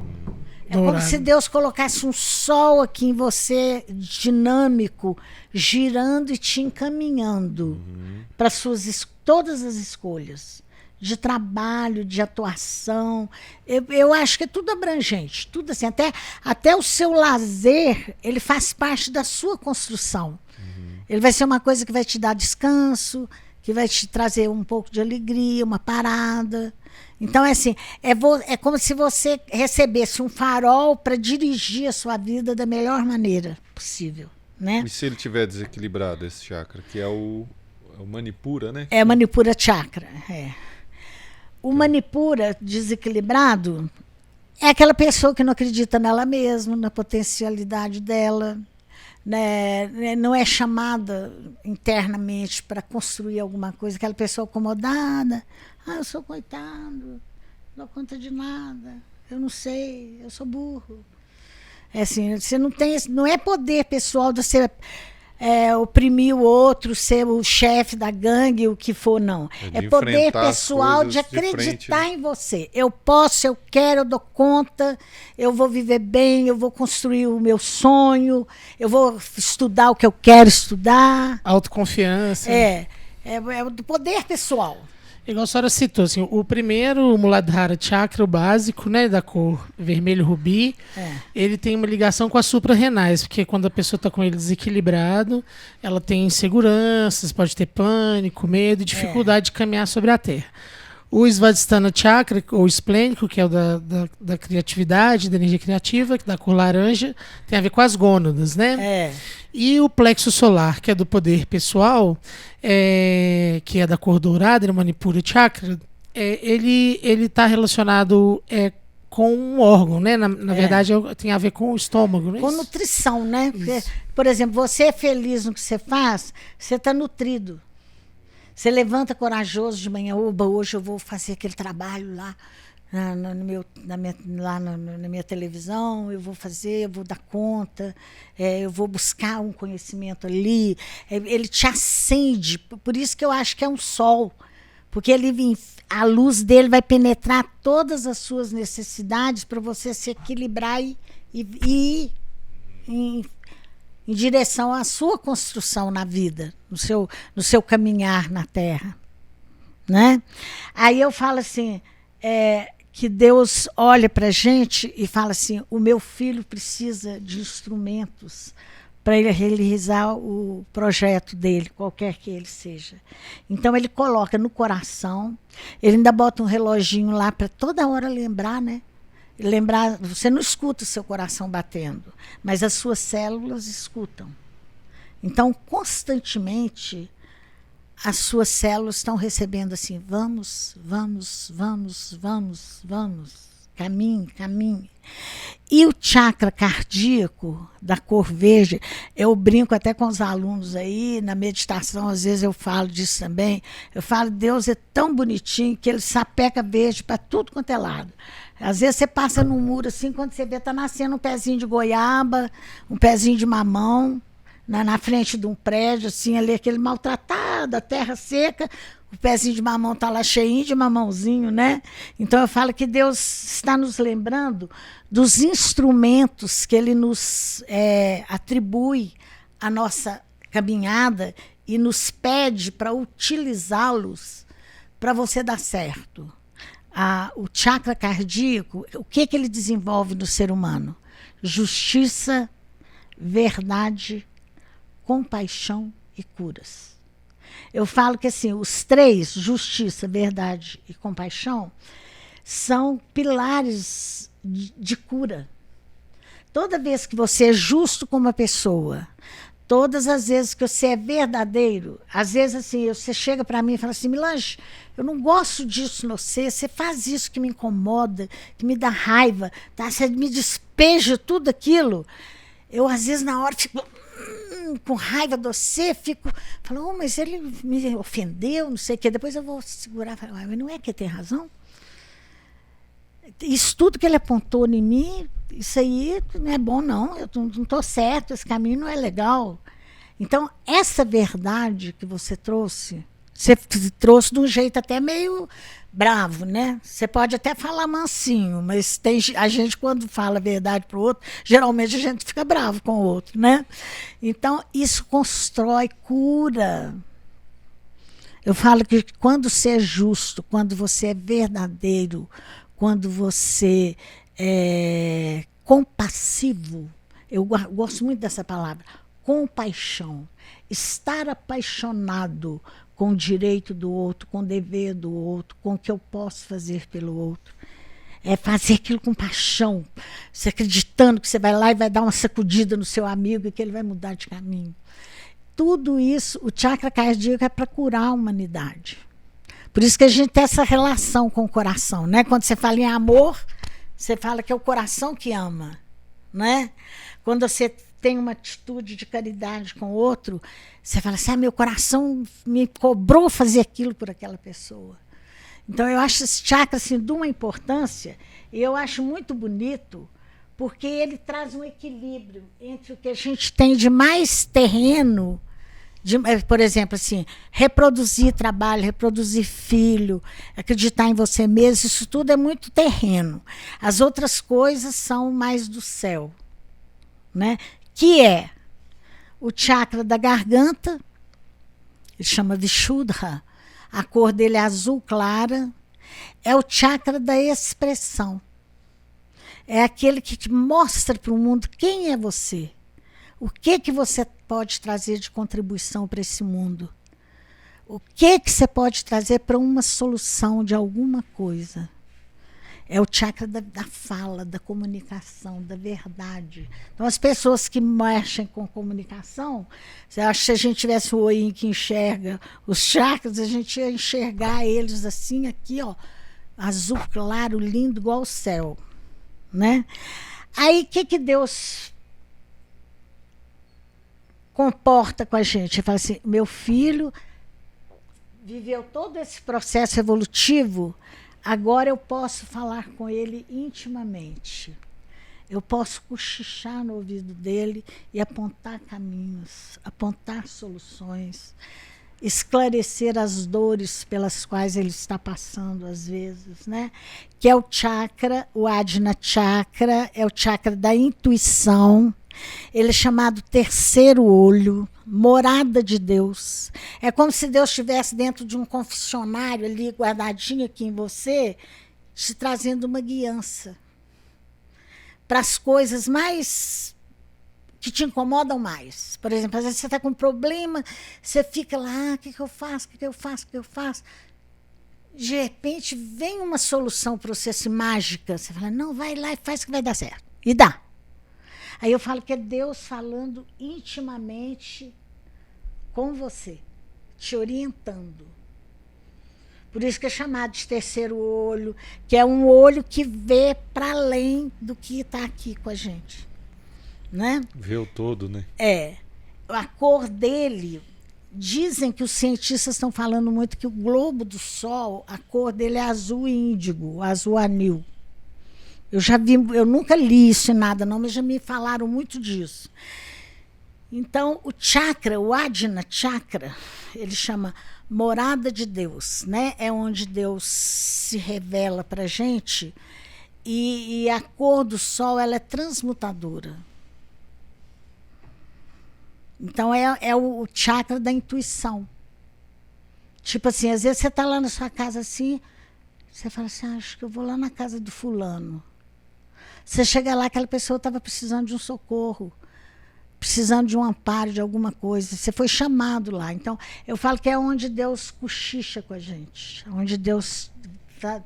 É Dourado. como se Deus colocasse um sol aqui em você, dinâmico, girando e te encaminhando para todas as escolhas de trabalho, de atuação. Eu acho que é tudo abrangente, tudo assim, até o seu lazer, ele faz parte da sua construção. Ele vai ser uma coisa que vai te dar descanso, que vai te trazer um pouco de alegria, uma parada. Então, é assim, é como se você recebesse um farol para dirigir a sua vida da melhor maneira possível, né? E se ele tiver desequilibrado, esse chakra, que é o Manipura, né? É Manipura Chakra, O Manipura desequilibrado é aquela pessoa que não acredita nela mesma, na potencialidade dela, né? Não é chamada internamente para construir alguma coisa, aquela pessoa acomodada. Eu sou coitado, não dou conta de nada, eu não sei, eu sou burro. É assim, você não é poder pessoal de você oprimir o outro, ser o chefe da gangue, o que for, não. É poder pessoal de acreditar em você. Eu posso, eu quero, eu dou conta, eu vou viver bem, eu vou construir o meu sonho, eu vou estudar o que eu quero estudar. Autoconfiança. É do poder pessoal. Igual a senhora citou, assim, o primeiro, o Muladhara Chakra, o básico, né, da cor vermelho rubi, ele tem uma ligação com as suprarrenais, porque quando a pessoa está com ele desequilibrado, ela tem inseguranças, pode ter pânico, medo, dificuldade de caminhar sobre a terra. O Svadhisthana Chakra, ou esplênico, que é o da criatividade, da energia criativa, que da cor laranja, tem a ver com as gônadas, né? E o plexo solar, que é do poder pessoal, que é da cor dourada, é o Manipura Chakra, ele está relacionado com um órgão, né? Na verdade, tem a ver com o estômago, né? Com nutrição, né? Porque, por exemplo, você é feliz no que você faz, você está nutrido. Você levanta corajoso de manhã, hoje eu vou fazer aquele trabalho lá na minha televisão, eu vou dar conta, eu vou buscar um conhecimento ali. Ele te acende, por isso que eu acho que é um sol, porque a luz dele vai penetrar todas as suas necessidades para você se equilibrar e ir em direção à sua construção na vida, no seu caminhar na Terra, né? Aí eu falo assim, que Deus olha para a gente e fala assim, o meu filho precisa de instrumentos para ele realizar o projeto dele, qualquer que ele seja. Então ele coloca no coração, ele ainda bota um reloginho lá para toda hora lembrar, né? Lembrar, você não escuta o seu coração batendo, mas as suas células escutam. Então, constantemente, as suas células estão recebendo assim, vamos, vamos, vamos, vamos, vamos. caminhe, caminhe. E o chakra cardíaco, da cor verde, eu brinco até com os alunos aí, na meditação, às vezes eu falo disso também. Eu falo, Deus é tão bonitinho que ele sapeca verde para tudo quanto é lado. Às vezes você passa num muro assim, quando você vê, está nascendo um pezinho de goiaba, um pezinho de mamão, na frente de um prédio, assim, ali, aquele maltratado, a terra seca, o pezinho de mamão está lá cheinho de mamãozinho, né? Então eu falo que Deus está nos lembrando dos instrumentos que ele nos atribui à nossa caminhada e nos pede para utilizá-los para você dar certo. O chakra cardíaco, o que ele desenvolve no ser humano? Justiça, verdade, compaixão e curas. Eu falo que assim, os três, justiça, verdade e compaixão, são pilares de cura. Toda vez que você é justo com uma pessoa, todas as vezes que você é verdadeiro, às vezes assim, você chega para mim e fala assim, Milange, eu não gosto disso em você, você faz isso que me incomoda, que me dá raiva, tá? Você me despeja tudo aquilo. Eu, às vezes, na hora, fico com raiva de você, falo, mas ele me ofendeu, não sei o quê. Depois eu vou segurar e falar, mas não é que ele tem razão? Isso tudo que ele apontou em mim, isso aí não é bom, não. Eu não estou certo, esse caminho não é legal. Então, essa verdade que você trouxe de um jeito até meio bravo, né? Você pode até falar mansinho, mas a gente, quando fala a verdade para o outro, geralmente a gente fica bravo com o outro, né? Então, isso constrói cura. Eu falo que quando você é justo, quando você é verdadeiro, quando você é compassivo, eu gosto muito dessa palavra, compaixão, estar apaixonado com o direito do outro, com o dever do outro, com o que eu posso fazer pelo outro. É fazer aquilo com paixão, você acreditando que você vai lá e vai dar uma sacudida no seu amigo e que ele vai mudar de caminho. Tudo isso, o chakra cardíaco é para curar a humanidade. Por isso que a gente tem essa relação com o coração, né? Quando você fala em amor, você fala que é o coração que ama, né? Quando você tem uma atitude de caridade com o outro, você fala assim, meu coração me cobrou fazer aquilo por aquela pessoa. Então, eu acho esse chakra assim, de uma importância, e eu acho muito bonito, porque ele traz um equilíbrio entre o que a gente tem de mais terreno, por exemplo, assim, reproduzir trabalho, reproduzir filho, acreditar em você mesmo, isso tudo é muito terreno. As outras coisas são mais do céu, né? Que é o chakra da garganta, ele chama Vishuddha, a cor dele é azul clara, é o chakra da expressão. É aquele que te mostra para o mundo quem é você, o que você pode trazer de contribuição para esse mundo, o que você pode trazer para uma solução de alguma coisa. É o chakra da fala, da comunicação, da verdade. Então, as pessoas que mexem com comunicação, você acha que se a gente tivesse um olhinho que enxerga os chakras, a gente ia enxergar eles assim, aqui, ó, azul claro, lindo, igual o céu, né? Aí, o que Deus comporta com a gente? Ele fala assim, meu filho viveu todo esse processo evolutivo, agora eu posso falar com ele intimamente. Eu posso cochichar no ouvido dele e apontar caminhos, apontar soluções, esclarecer as dores pelas quais ele está passando às vezes, né? Que é o chakra, o Ajna Chakra, é o chakra da intuição. Ele é chamado terceiro olho, morada de Deus. É como se Deus estivesse dentro de um confessionário ali, guardadinho aqui em você, te trazendo uma guiança para as coisas mais que te incomodam mais. Por exemplo, às vezes você está com um problema, você fica lá, o que eu faço, o que eu faço, o que eu faço? De repente, vem uma solução para você, assim, mágica. Você fala, não, vai lá e faz que vai dar certo. E dá. Aí eu falo que é Deus falando intimamente com você, te orientando. Por isso que é chamado de terceiro olho, que é um olho que vê para além do que está aqui com a gente. Né? Vê o todo, né? A cor dele, dizem que os cientistas estão falando muito que o globo do Sol, a cor dele é azul índigo, azul anil. Eu já vi, eu nunca li isso em nada não, mas já me falaram muito disso. Então, o chakra, o Ajna Chakra, ele chama morada de Deus, né? É onde Deus se revela para a gente, e a cor do Sol, ela é transmutadora. Então, é o chakra da intuição. Tipo assim, às vezes você está lá na sua casa assim, você fala assim, acho que eu vou lá na casa do fulano. Você chega lá, aquela pessoa estava precisando de um socorro, precisando de um amparo, de alguma coisa. Você foi chamado lá. Então, eu falo que é onde Deus cochicha com a gente, onde Deus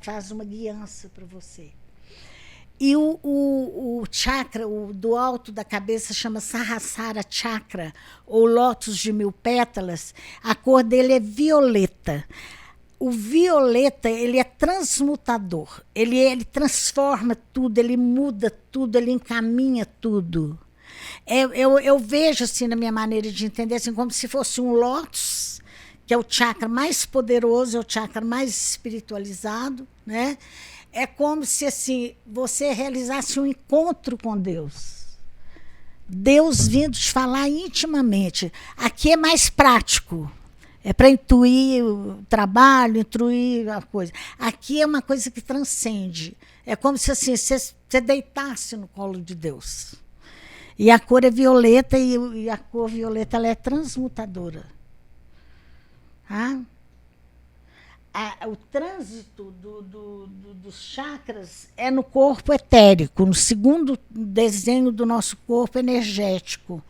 faz uma guiança para você. E o chakra, o do alto da cabeça, chama Sahasrara Chakra, ou lótus de 1000 pétalas. A cor dele é violeta. O violeta, ele é transmutador. Ele transforma tudo, ele muda tudo, ele encaminha tudo. Eu vejo, assim, na minha maneira de entender, assim, como se fosse um lótus, que é o chakra mais poderoso, é o chakra mais espiritualizado, né? É como se, assim, você realizasse um encontro com Deus. Deus vindo te falar intimamente. Aqui é mais prático. É para intuir o trabalho, intuir a coisa. Aqui é uma coisa que transcende. É como se, assim, você deitasse no colo de Deus. E a cor é violeta, e a cor violeta, ela é transmutadora. Ah? O trânsito dos chakras é no corpo etérico, no segundo desenho do nosso corpo energético.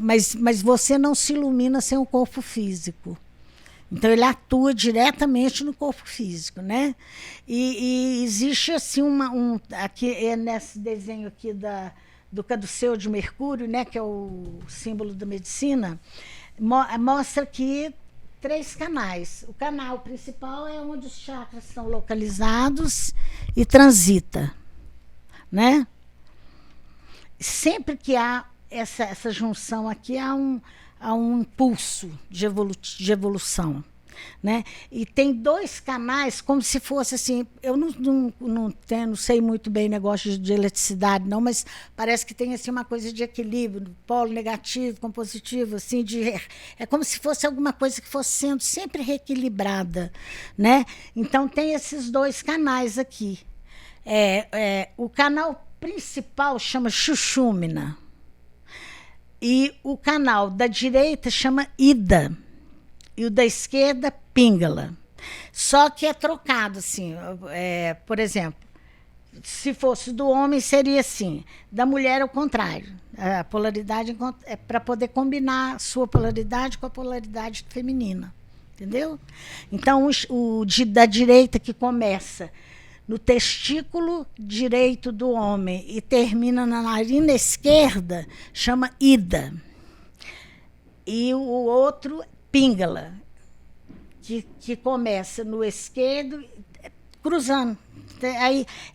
Mas você não se ilumina sem o corpo físico. Então, ele atua diretamente no corpo físico, né? E existe, assim, aqui, nesse desenho aqui do caduceu de Mercúrio, né, que é o símbolo da medicina, mostra aqui 3 canais. O canal principal é onde os chakras estão localizados e transita, né? Sempre que há essa junção aqui, há um impulso de evolução, né? E tem 2 canais, como se fosse assim, eu não sei muito bem negócio de eletricidade, não, mas parece que tem, assim, uma coisa de equilíbrio, polo negativo, com positivo, assim, é como se fosse alguma coisa que fosse sendo sempre reequilibrada, né? Então, tem esses 2 canais aqui. O canal principal chama Sushumna, e o canal da direita chama Ida, e o da esquerda, Pingala. Só que é trocado, assim. Por exemplo, se fosse do homem, seria assim. Da mulher, é o contrário. A polaridade é para poder combinar a sua polaridade com a polaridade feminina. Entendeu? Então, da direita, que começa no testículo direito do homem e termina na narina esquerda, chama Ida. E o outro, Pingala, que começa no esquerdo, cruzando.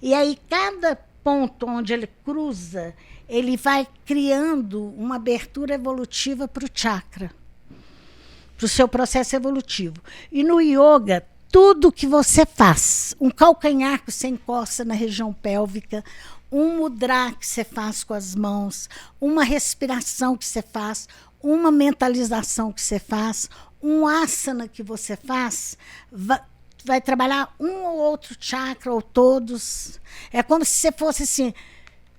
E aí, cada ponto onde ele cruza, ele vai criando uma abertura evolutiva para o chakra, para o seu processo evolutivo. E no yoga, tudo que você faz, um calcanhar que você encosta na região pélvica, um mudra que você faz com as mãos, uma respiração que você faz, uma mentalização que você faz, um asana que você faz, vai trabalhar um ou outro chakra, ou todos. É como se você fosse assim,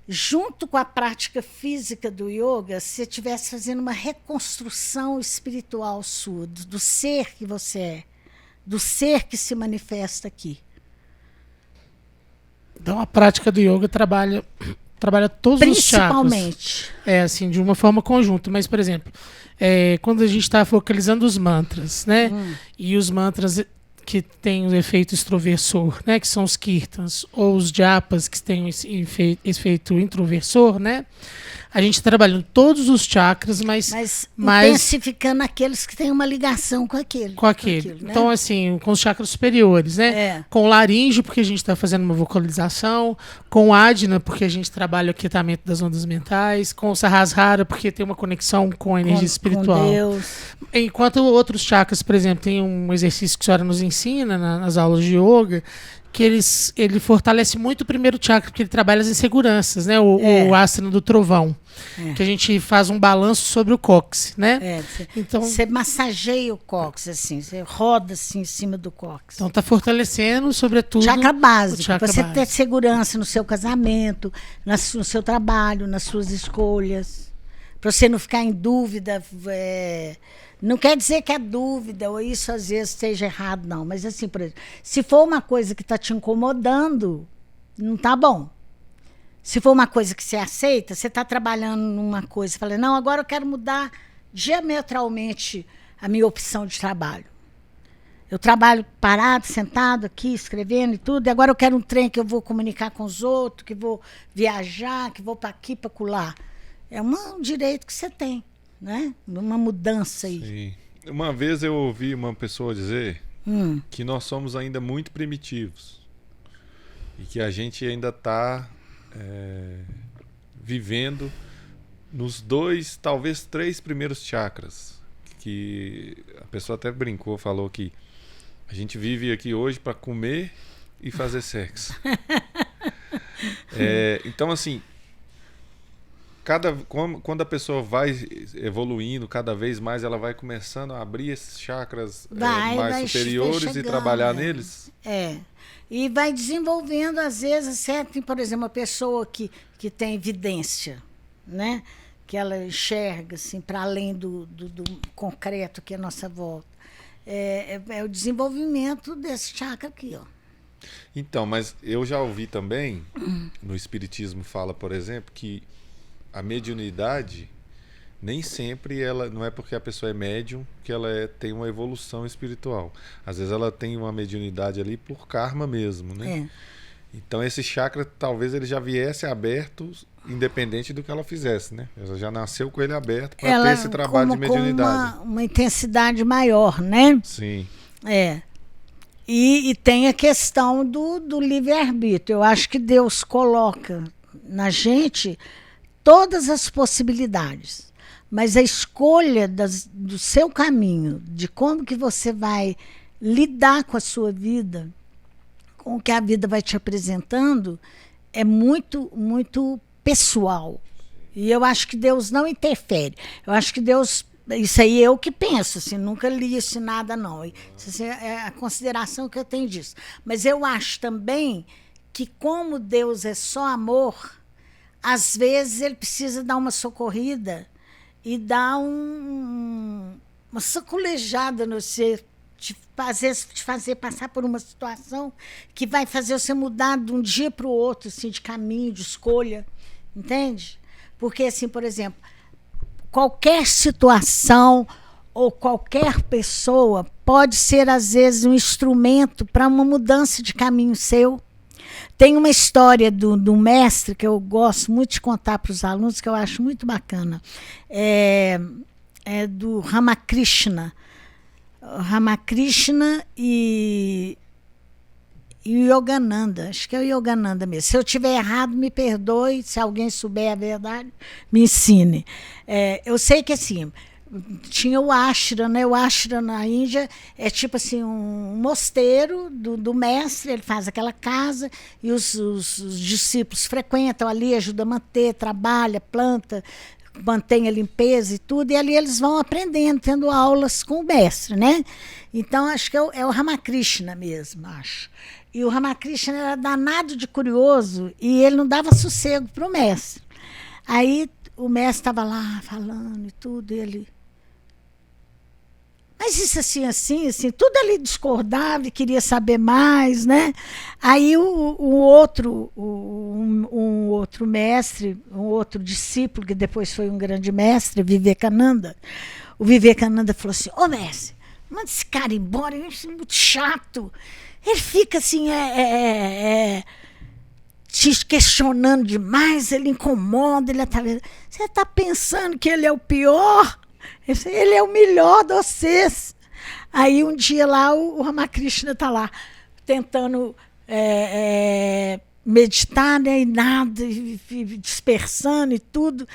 junto com a prática física do yoga, você estivesse fazendo uma reconstrução espiritual sua, do ser que você é, do ser que se manifesta aqui. Então, a prática do yoga trabalha todos os chakras. Principalmente. Assim, de uma forma conjunta. Mas, por exemplo, quando a gente está focalizando os mantras, né? E os mantras que tem o efeito extroversor, né, que são os kirtans, ou os japas, que têm esse efeito introversor, né? A gente trabalhando todos os chakras, mas intensificando aqueles que têm uma ligação com aquele. Né? Então, assim, com os chakras superiores, né? Com o laríngeo, porque a gente está fazendo uma vocalização, com o Adna, porque a gente trabalha o aquietamento das ondas mentais, com o Sahasrara, porque tem uma conexão com a energia espiritual. Com Deus. Enquanto outros chakras, por exemplo, tem um exercício que a senhora nos ensina nas aulas de yoga, que ele fortalece muito o primeiro chakra, porque ele trabalha as inseguranças, né? O asana do trovão. Que a gente faz um balanço sobre o cóccix, né? Então, você massageia o cóccix, assim, você roda assim em cima do cóccix. Então tá fortalecendo, sobretudo, chakra básico, para você ter segurança no seu casamento, no seu trabalho, nas suas escolhas, para você não ficar em dúvida. Não quer dizer que é dúvida ou isso às vezes esteja errado, não. Mas assim, por exemplo, se for uma coisa que está te incomodando, não tá bom. Se for uma coisa que você aceita, você está trabalhando numa coisa, fala, não, agora eu quero mudar diametralmente a minha opção de trabalho. Eu trabalho parado, sentado aqui, escrevendo e tudo, e agora eu quero um trem que eu vou comunicar com os outros, que vou viajar, que vou para aqui, para acolá. É um direito que você tem, né? Uma mudança aí. Sim. Uma vez eu ouvi uma pessoa dizer que nós somos ainda muito primitivos e que a gente ainda está vivendo nos 2, talvez 3 primeiros chakras, que a pessoa até brincou, falou que a gente vive aqui hoje para comer e fazer sexo. Então, assim, quando a pessoa vai evoluindo cada vez mais, ela vai começando a abrir esses chakras mais superiores e trabalhar neles. E vai desenvolvendo, às vezes, certo? Por exemplo, uma pessoa que tem evidência, né? Que ela enxerga assim, para além do concreto que é a nossa volta. É o desenvolvimento desse chakra aqui, ó. Então, mas eu já ouvi também, no Espiritismo fala, por exemplo, que a mediunidade nem sempre não é porque a pessoa é médium que ela tem uma evolução espiritual. Às vezes ela tem uma mediunidade ali por karma mesmo, né? Então esse chakra talvez ele já viesse aberto independente do que ela fizesse, né? Ela já nasceu com ele aberto para ter esse trabalho de mediunidade. Com uma intensidade maior, né? Sim. E tem a questão do livre-arbítrio. Eu acho que Deus coloca na gente todas as possibilidades. Mas a escolha do seu caminho, de como que você vai lidar com a sua vida, com o que a vida vai te apresentando, é muito, muito pessoal. E eu acho que Deus não interfere. Eu acho que Deus... Isso aí eu que penso, assim, nunca li isso nada, não. Isso é a consideração que eu tenho disso. Mas eu acho também que como Deus é só amor, às vezes ele precisa dar uma socorrida e dar uma sacolejada no você, te fazer passar por uma situação que vai fazer você mudar de um dia para o outro, assim, de caminho, de escolha, entende? Porque, assim, por exemplo, qualquer situação ou qualquer pessoa pode ser, às vezes, um instrumento para uma mudança de caminho seu. Tem uma história do mestre que eu gosto muito de contar para os alunos, que eu acho muito bacana. É do Ramakrishna. Ramakrishna e Yogananda. Acho que é o Yogananda mesmo. Se eu estiver errado, me perdoe. Se alguém souber a verdade, me ensine. Eu sei que, assim... Tinha o ashram, né? O ashram na Índia é tipo assim um mosteiro do mestre, ele faz aquela casa e os discípulos frequentam ali, ajudam a manter, trabalha, planta, mantém a limpeza e tudo, e ali eles vão aprendendo, tendo aulas com o mestre, né? Então acho que é o Ramakrishna mesmo, acho. E o Ramakrishna era danado de curioso e ele não dava sossego para o mestre. Aí o mestre estava lá falando e tudo, e ele... Mas isso assim, tudo ele discordava e queria saber mais, né? Aí um outro mestre, um outro discípulo, que depois foi um grande mestre, Vivekananda, o Vivekananda falou assim, ô mestre, manda esse cara embora, ele é muito chato. Ele fica assim, te questionando demais, ele incomoda, ele atrapalha. Você está pensando que ele é o pior? Ele é o melhor de vocês. Aí um dia lá o Ramakrishna está lá, tentando meditar, né, e nada, e dispersando e tudo.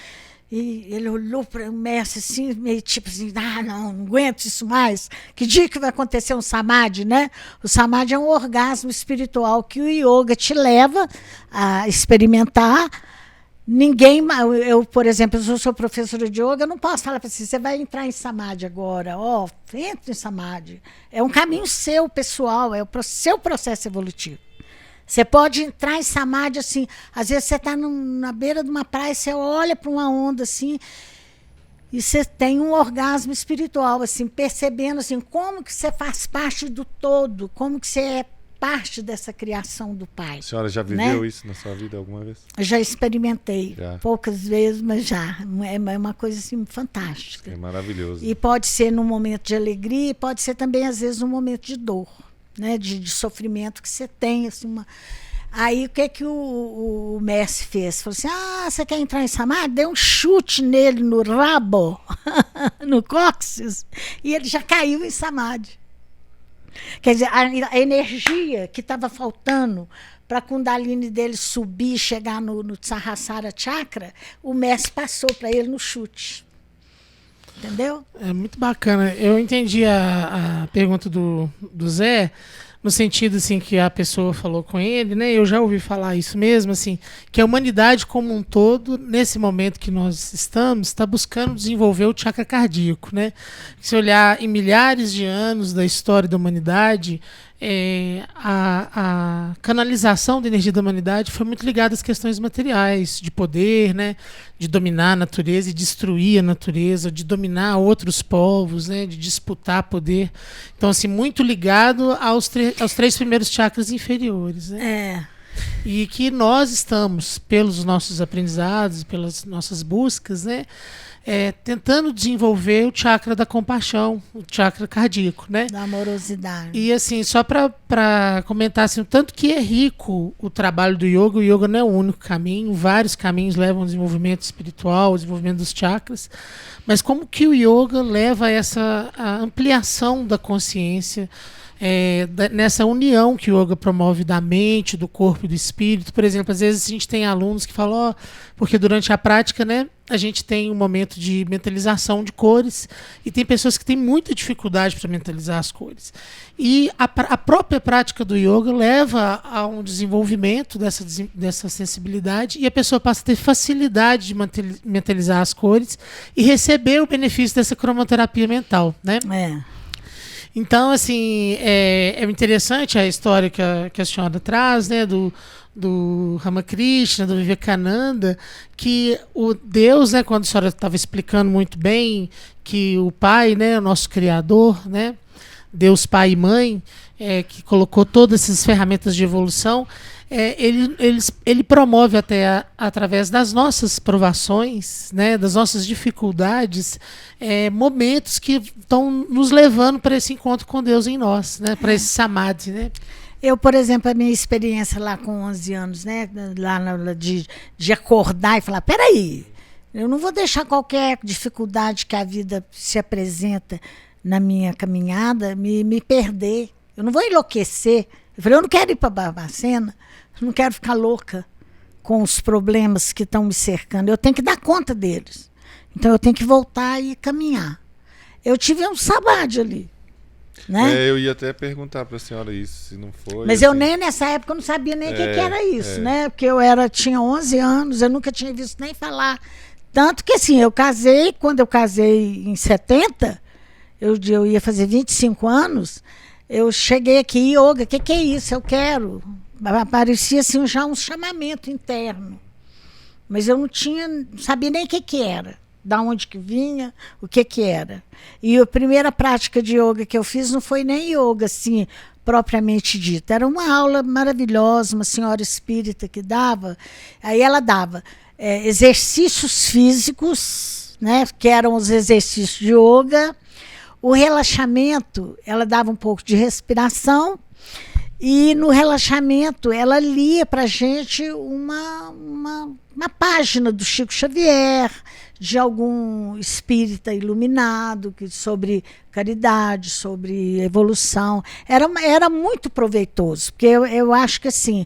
E ele olhou para o mestre assim, meio tipo assim, não aguento isso mais. Que dia que vai acontecer um samadhi, né? O samadhi é um orgasmo espiritual que o yoga te leva a experimentar. Ninguém, por exemplo, eu sou professora de yoga, eu não posso falar para você vai entrar em samadhi agora. Entra em samadhi. É um caminho seu, pessoal, é o seu processo evolutivo. Você pode entrar em samadhi assim, às vezes você está na beira de uma praia, você olha para uma onda assim, e você tem um orgasmo espiritual, assim, percebendo assim, como que você faz parte do todo, como que você é parte dessa criação do Pai. A senhora já viveu isso na sua vida alguma vez? Já experimentei, já. Poucas vezes, mas já. É uma coisa assim, fantástica. É maravilhoso. E pode ser num momento de alegria, e pode ser também, às vezes, num momento de dor. Né, de sofrimento que você tem. Assim, Aí o que o mestre fez? Falou assim, você quer entrar em samadhi? Deu um chute nele no rabo, no cóccix, e ele já caiu em samadhi. Quer dizer, a energia que estava faltando para a Kundalini dele subir, chegar no Sahasrara Chakra, o mestre passou para ele no chute. Entendeu? É muito bacana. Eu entendi a pergunta do Zé, no sentido assim, que a pessoa falou com ele, né? Eu já ouvi falar isso mesmo, assim, que a humanidade como um todo, nesse momento que nós estamos, está buscando desenvolver o chakra cardíaco, né? Se olhar em milhares de anos da história da humanidade, a canalização da energia da humanidade foi muito ligada às questões materiais, de poder, né, de dominar a natureza e destruir a natureza, de dominar outros povos, né, de disputar poder. Então, assim, muito ligado aos 3 primeiros chakras inferiores. Né? E que nós estamos, pelos nossos aprendizados, pelas nossas buscas, né, tentando desenvolver o chakra da compaixão, o chakra cardíaco, né? Da amorosidade. E assim, só para comentar assim, o tanto que é rico o trabalho do yoga, o yoga não é o único caminho, vários caminhos levam ao desenvolvimento espiritual, ao desenvolvimento dos chakras, mas como que o yoga leva a ampliação da consciência, nessa união que o yoga promove da mente, do corpo e do espírito. Por exemplo, às vezes a gente tem alunos que falam, porque durante a prática, né, a gente tem um momento de mentalização de cores e tem pessoas que têm muita dificuldade para mentalizar as cores. E a própria prática do yoga leva a um desenvolvimento dessa sensibilidade e a pessoa passa a ter facilidade de mentalizar as cores e receber o benefício dessa cromoterapia mental, né? Então, assim, é interessante a história que a senhora traz, né, do Ramakrishna, do Vivekananda, que o Deus, né, quando a senhora estava explicando muito bem que o Pai, né, o nosso Criador, né, Deus Pai e Mãe, que colocou todas essas ferramentas de evolução, ele promove até através das nossas provações, né, das nossas dificuldades, momentos que estão nos levando para esse encontro com Deus em nós, né, para esse samadhi, né? Eu, por exemplo, a minha experiência lá com 11 anos, né, de acordar e falar, peraí, eu não vou deixar qualquer dificuldade que a vida se apresenta na minha caminhada me perder. Eu não vou enlouquecer. Eu falei, eu não quero ir para Barbacena, eu não quero ficar louca com os problemas que estão me cercando. Eu tenho que dar conta deles. Então eu tenho que voltar e caminhar. Eu tive um samadhi ali. Né? Eu ia até perguntar para a senhora isso, se não foi. Mas assim, eu nem nessa época eu não sabia nem o que era isso, né? Porque tinha 11 anos, eu nunca tinha visto nem falar. Tanto que assim, quando eu casei em 70, eu ia fazer 25 anos, eu cheguei aqui, yoga, o que é isso? Eu quero. Parecia assim já um chamamento interno. Mas eu não sabia nem o que era. Da onde que vinha, o que era. E a primeira prática de yoga que eu fiz não foi nem yoga, assim, propriamente dita. Era uma aula maravilhosa, uma senhora espírita que dava. Aí ela dava exercícios físicos, né, que eram os exercícios de yoga, O relaxamento, ela dava um pouco de respiração, e no relaxamento ela lia para a gente uma página do Chico Xavier, de algum espírita iluminado, sobre caridade, sobre evolução. Era muito proveitoso, porque eu acho que assim,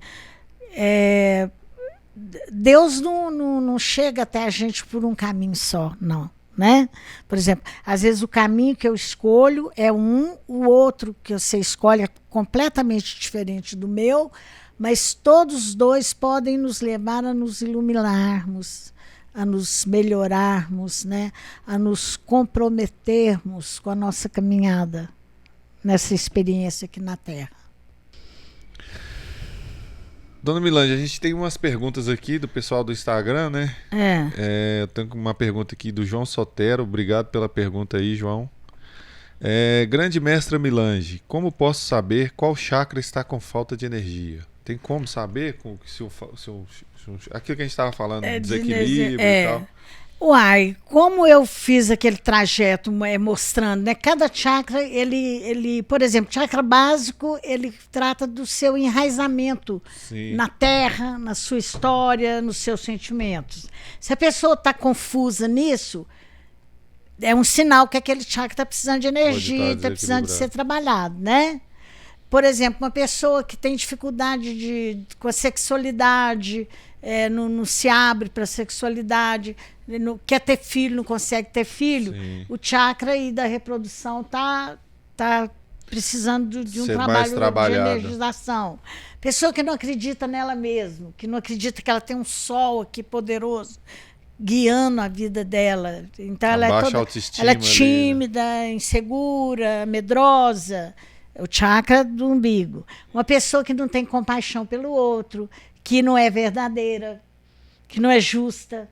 Deus não chega até a gente por um caminho só, não. Né? Por exemplo, às vezes o caminho que eu escolho é o outro que você escolhe é completamente diferente do meu, mas todos os dois podem nos levar a nos iluminarmos, a nos melhorarmos, né? A nos comprometermos com a nossa caminhada nessa experiência aqui na Terra. Dona Milândia, a gente tem umas perguntas aqui do pessoal do Instagram, né? Eu tenho uma pergunta aqui do João Sotero. Obrigado pela pergunta aí, João. Grande mestra Milângia, como posso saber qual chakra está com falta de energia? Tem como saber aquilo que a gente estava falando, desequilíbrio e tal? Uai, como eu fiz aquele trajeto mostrando, né? Cada chakra, ele, por exemplo, chakra básico, ele trata do seu enraizamento na terra, na sua história, nos seus sentimentos. Se a pessoa está confusa nisso, é um sinal que aquele chakra está precisando de energia, está precisando de ser trabalhado, né? Por exemplo, uma pessoa que tem dificuldade com a sexualidade, não se abre para a sexualidade, quer ter filho, não consegue ter filho, o chakra aí da reprodução tá precisando de um trabalho de energização. Pessoa que não acredita nela mesma, que não acredita que ela tem um sol aqui poderoso guiando a vida dela. Então ela é tímida, ali, né? Insegura, medrosa. O chakra do umbigo. Uma pessoa que não tem compaixão pelo outro, que não é verdadeira, que não é justa.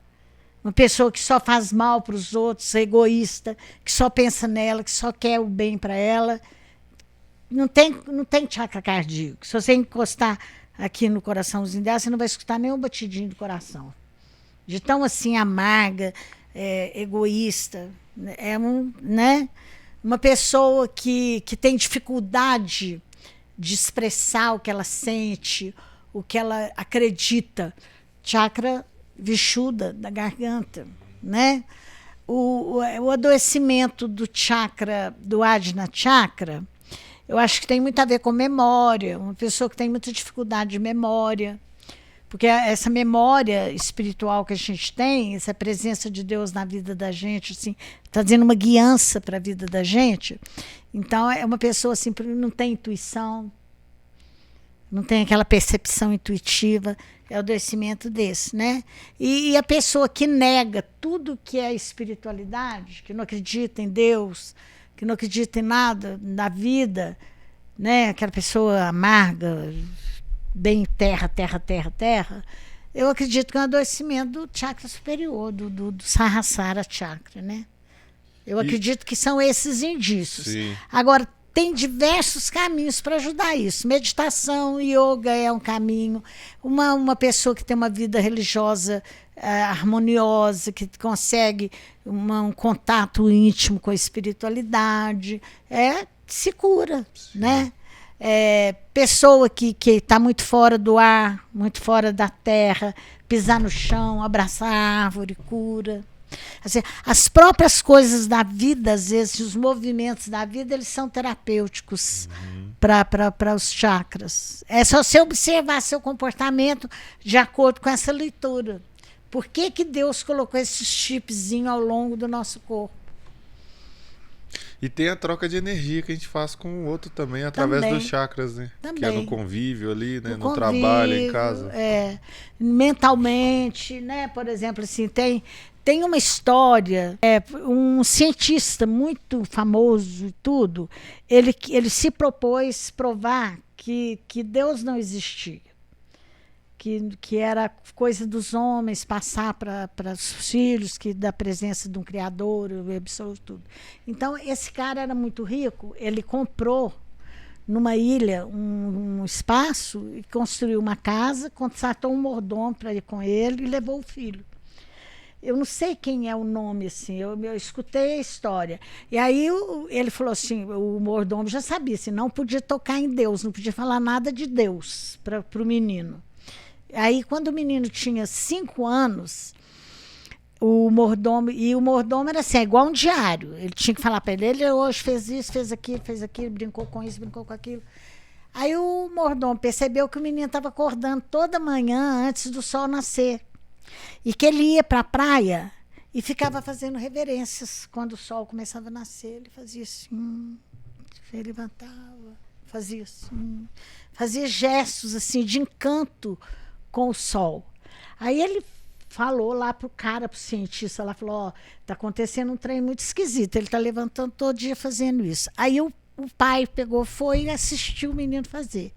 Uma pessoa que só faz mal para os outros, egoísta, que só pensa nela, que só quer o bem para ela. Não tem chakra cardíaco. Se você encostar aqui no coraçãozinho dela, você não vai escutar nem um batidinho do coração. De tão assim amarga, egoísta. Né? Uma pessoa que tem dificuldade de expressar o que ela sente, o que ela acredita. Chakra Vishuddha, da garganta, né? O adoecimento do chakra, do Ajna Chakra, eu acho que tem muito a ver com memória. Uma pessoa que tem muita dificuldade de memória, porque essa memória espiritual que a gente tem, essa presença de Deus na vida da gente, assim, está dando uma guiança para a vida da gente. Então, é uma pessoa assim, não tem intuição, não tem aquela percepção intuitiva, é o adoecimento desse, né? E a pessoa que nega tudo que é espiritualidade, que não acredita em Deus, que não acredita em nada na vida, né? Aquela pessoa amarga, bem terra, eu acredito que é um adoecimento do chakra superior, do Sahasrara Chakra, né? Eu acredito que são esses indícios. Sim. Agora, tem diversos caminhos para ajudar isso. Meditação, yoga é um caminho. Uma pessoa que tem uma vida religiosa harmoniosa, que consegue um contato íntimo com a espiritualidade, se cura, sim, né? Pessoa que está muito fora do ar, muito fora da terra, pisar no chão, abraçar a árvore, cura. Assim, as próprias coisas da vida, às vezes, os movimentos da vida, eles são terapêuticos para os chakras. É só você observar seu comportamento de acordo com essa leitura. Por que Deus colocou esses chipzinhos ao longo do nosso corpo? E tem a troca de energia que a gente faz com o outro também, através dos chakras, né? Também. Que é no convívio ali, né? No trabalho, em casa. Mentalmente, né? Por exemplo, assim, tem uma história, um cientista muito famoso e tudo, ele se propôs provar que Deus não existia. Que era coisa dos homens passar para os filhos, que da presença de um criador, o absoluto, tudo. Então, esse cara era muito rico, ele comprou numa ilha um espaço e construiu uma casa, contratou um mordomo para ir com ele e levou o filho. eu não sei quem é o nome, assim, eu escutei a história. E aí ele falou assim, o mordomo já sabia, assim, não podia tocar em Deus, não podia falar nada de Deus para o menino. Aí, quando o menino tinha 5 anos, o mordomo era assim, igual um diário. Ele tinha que falar para ele hoje fez isso, fez aquilo, brincou com isso, brincou com aquilo. Aí o mordomo percebeu que o menino estava acordando toda manhã antes do sol nascer. E que ele ia para a praia e ficava fazendo reverências. Quando o sol começava a nascer, ele fazia assim, ele levantava, fazia assim, fazia gestos assim de encanto com o sol. Aí ele falou lá pro cara, pro cientista lá, falou, ó, tá acontecendo um trem muito esquisito, ele tá levantando todo dia fazendo isso. Aí o pai foi e assistiu o menino fazer.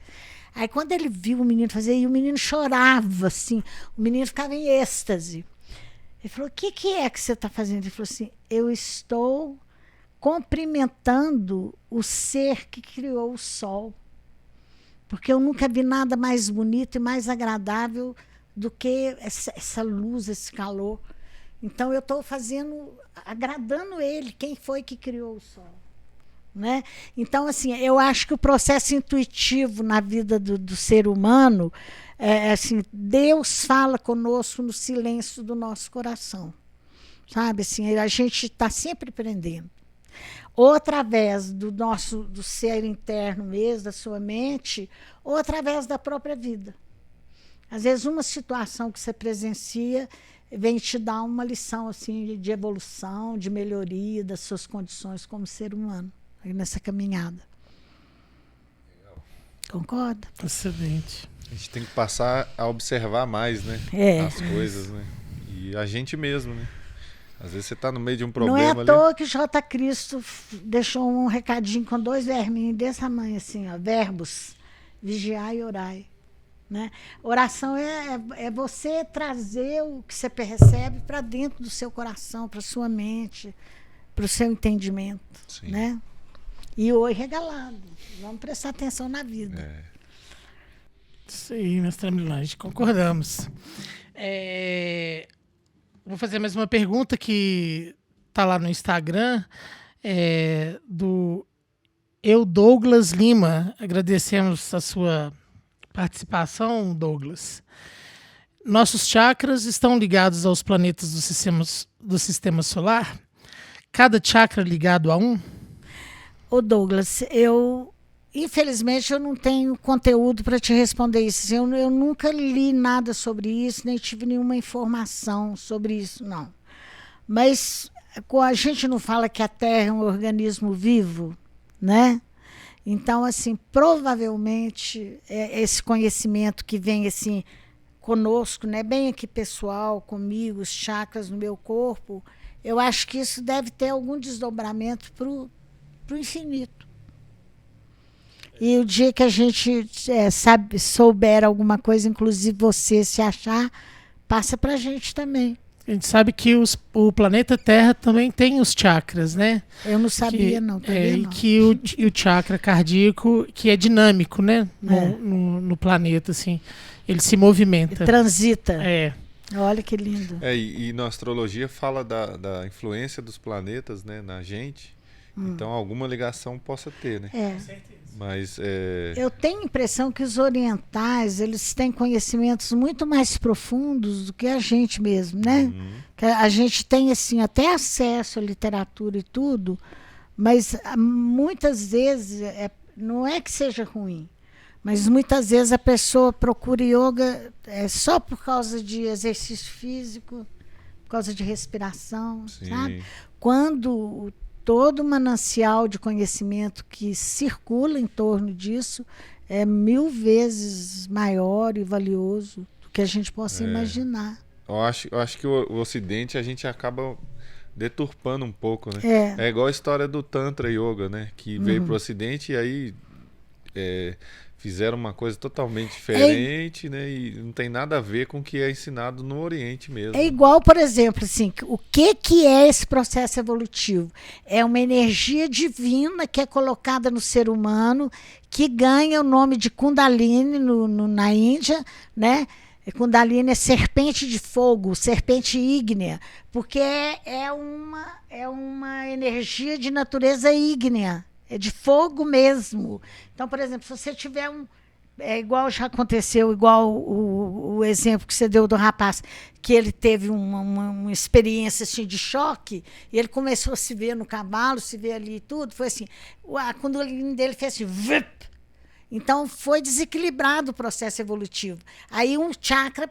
Aí quando ele viu o menino fazer, e o menino chorava, assim, o menino ficava em êxtase. Ele falou, o que é que você está fazendo? Ele falou assim, eu estou cumprimentando o ser que criou o sol. Porque eu nunca vi nada mais bonito e mais agradável do que essa luz, esse calor. Então eu estou agradando ele, quem foi que criou o sol. Né? Então, assim, eu acho que o processo intuitivo na vida do ser humano assim, Deus fala conosco no silêncio do nosso coração. Sabe? Assim, a gente está sempre aprendendo. Ou através do ser interno mesmo, da sua mente, ou através da própria vida. Às vezes, uma situação que você presencia vem te dar uma lição assim, de evolução, de melhoria das suas condições como ser humano. Nessa caminhada. Legal. Concorda? Excelente. A gente tem que passar a observar mais, né? As coisas, né? E a gente mesmo, né? Às vezes você está no meio de um problema. Não é à ali. toa que o J. Cristo deixou um recadinho com 2 verminhos desse tamanho, assim, ó, verbos, vigiai e orai. Né? Oração é você trazer o que você percebe para dentro do seu coração, para sua mente, para o seu entendimento. Sim. Né? E oi regalado. Vamos prestar atenção na vida. Sim, mestre Milagre, concordamos. Vou fazer mais uma pergunta que está lá no Instagram, do Douglas Lima. Agradecemos a sua participação, Douglas. Nossos chakras estão ligados aos planetas do sistema solar? Cada chakra ligado a um? Ô Douglas, infelizmente eu não tenho conteúdo para te responder isso. Eu nunca li nada sobre isso, nem tive nenhuma informação sobre isso, não. Mas a gente não fala que a Terra é um organismo vivo, né? Então, assim, provavelmente esse conhecimento que vem assim conosco, né, bem aqui pessoal, comigo, os chakras no meu corpo, eu acho que isso deve ter algum desdobramento para o infinito. E o dia que a gente souber alguma coisa, inclusive você se achar, passa para a gente também. A gente sabe que o planeta Terra também tem os chakras, né? Eu não sabia, não. E que o chakra cardíaco, que é dinâmico, né? No planeta, assim. Ele se movimenta. Transita. Olha que lindo. E na astrologia fala da influência dos planetas, né, na gente. Então alguma ligação possa ter, né? Com certeza. Mas eu tenho a impressão que os orientais, eles têm conhecimentos muito mais profundos do que a gente mesmo, né? Que a gente tem assim até acesso à literatura e tudo, mas muitas vezes não é que seja ruim, mas muitas vezes a pessoa procura yoga só por causa de exercício físico, por causa de respiração, sabe? Quando todo manancial de conhecimento que circula em torno disso é 1000 vezes maior e valioso do que a gente possa imaginar. Eu acho que o Ocidente a gente acaba deturpando um pouco, né? É igual a história do Tantra Yoga, né? Que veio para o Ocidente e aí fizeram uma coisa totalmente diferente, né? E não tem nada a ver com o que é ensinado no Oriente mesmo. É igual, por exemplo, assim, o que é esse processo evolutivo? É uma energia divina que é colocada no ser humano, que ganha o nome de Kundalini na Índia, né? Kundalini é serpente de fogo, serpente ígnea, porque é uma energia de natureza ígnea, é de fogo mesmo. Então, por exemplo, se você tiver é igual já aconteceu, igual o exemplo que você deu do rapaz, que ele teve uma experiência assim, de choque, e ele começou a se ver no cavalo, se ver ali e tudo, foi assim, a Kundalini dele fez assim, vup. Então foi desequilibrado o processo evolutivo. Aí um chakra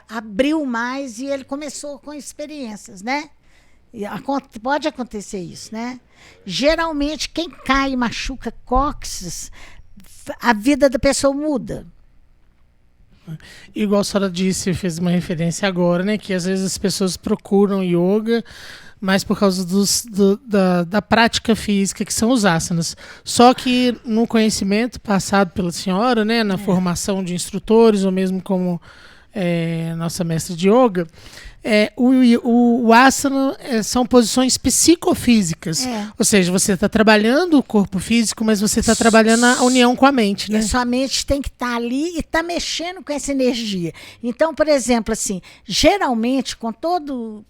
abriu mais e ele começou com experiências, né? Pode acontecer isso, né? Geralmente quem cai e machuca cóccix, a vida da pessoa muda. Igual a senhora disse, fez uma referência agora, né? Que às vezes as pessoas procuram yoga, mas por causa da prática física, que são os asanas. Só que no conhecimento passado pela senhora, né? Na formação de instrutores, ou mesmo como nossa mestra de yoga, o asana são posições psicofísicas. Ou seja, você está trabalhando o corpo físico, mas você está trabalhando a união com a mente, né? E sua mente tem que estar ali e estar mexendo com essa energia. Então, por exemplo, assim, geralmente, com todo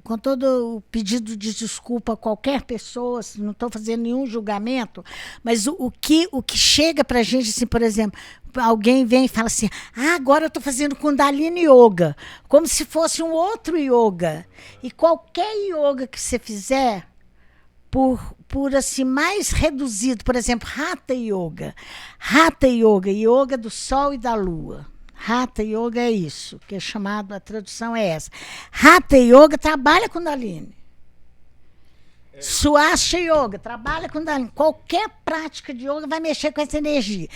o pedido de desculpa a qualquer pessoa, não estou fazendo nenhum julgamento, mas o que chega para a gente, assim, por exemplo, alguém vem e fala assim, agora eu estou fazendo Kundalini Yoga, como se fosse um outro yoga. E qualquer yoga que você fizer, por assim, mais reduzido, por exemplo, Hatha Yoga, yoga do sol e da lua. Hatha Yoga é isso, que é chamado, a tradução é essa. Hatha Yoga trabalha com Kundalini. Swastika Yoga trabalha com Kundalini. Qualquer prática de yoga vai mexer com essa energia.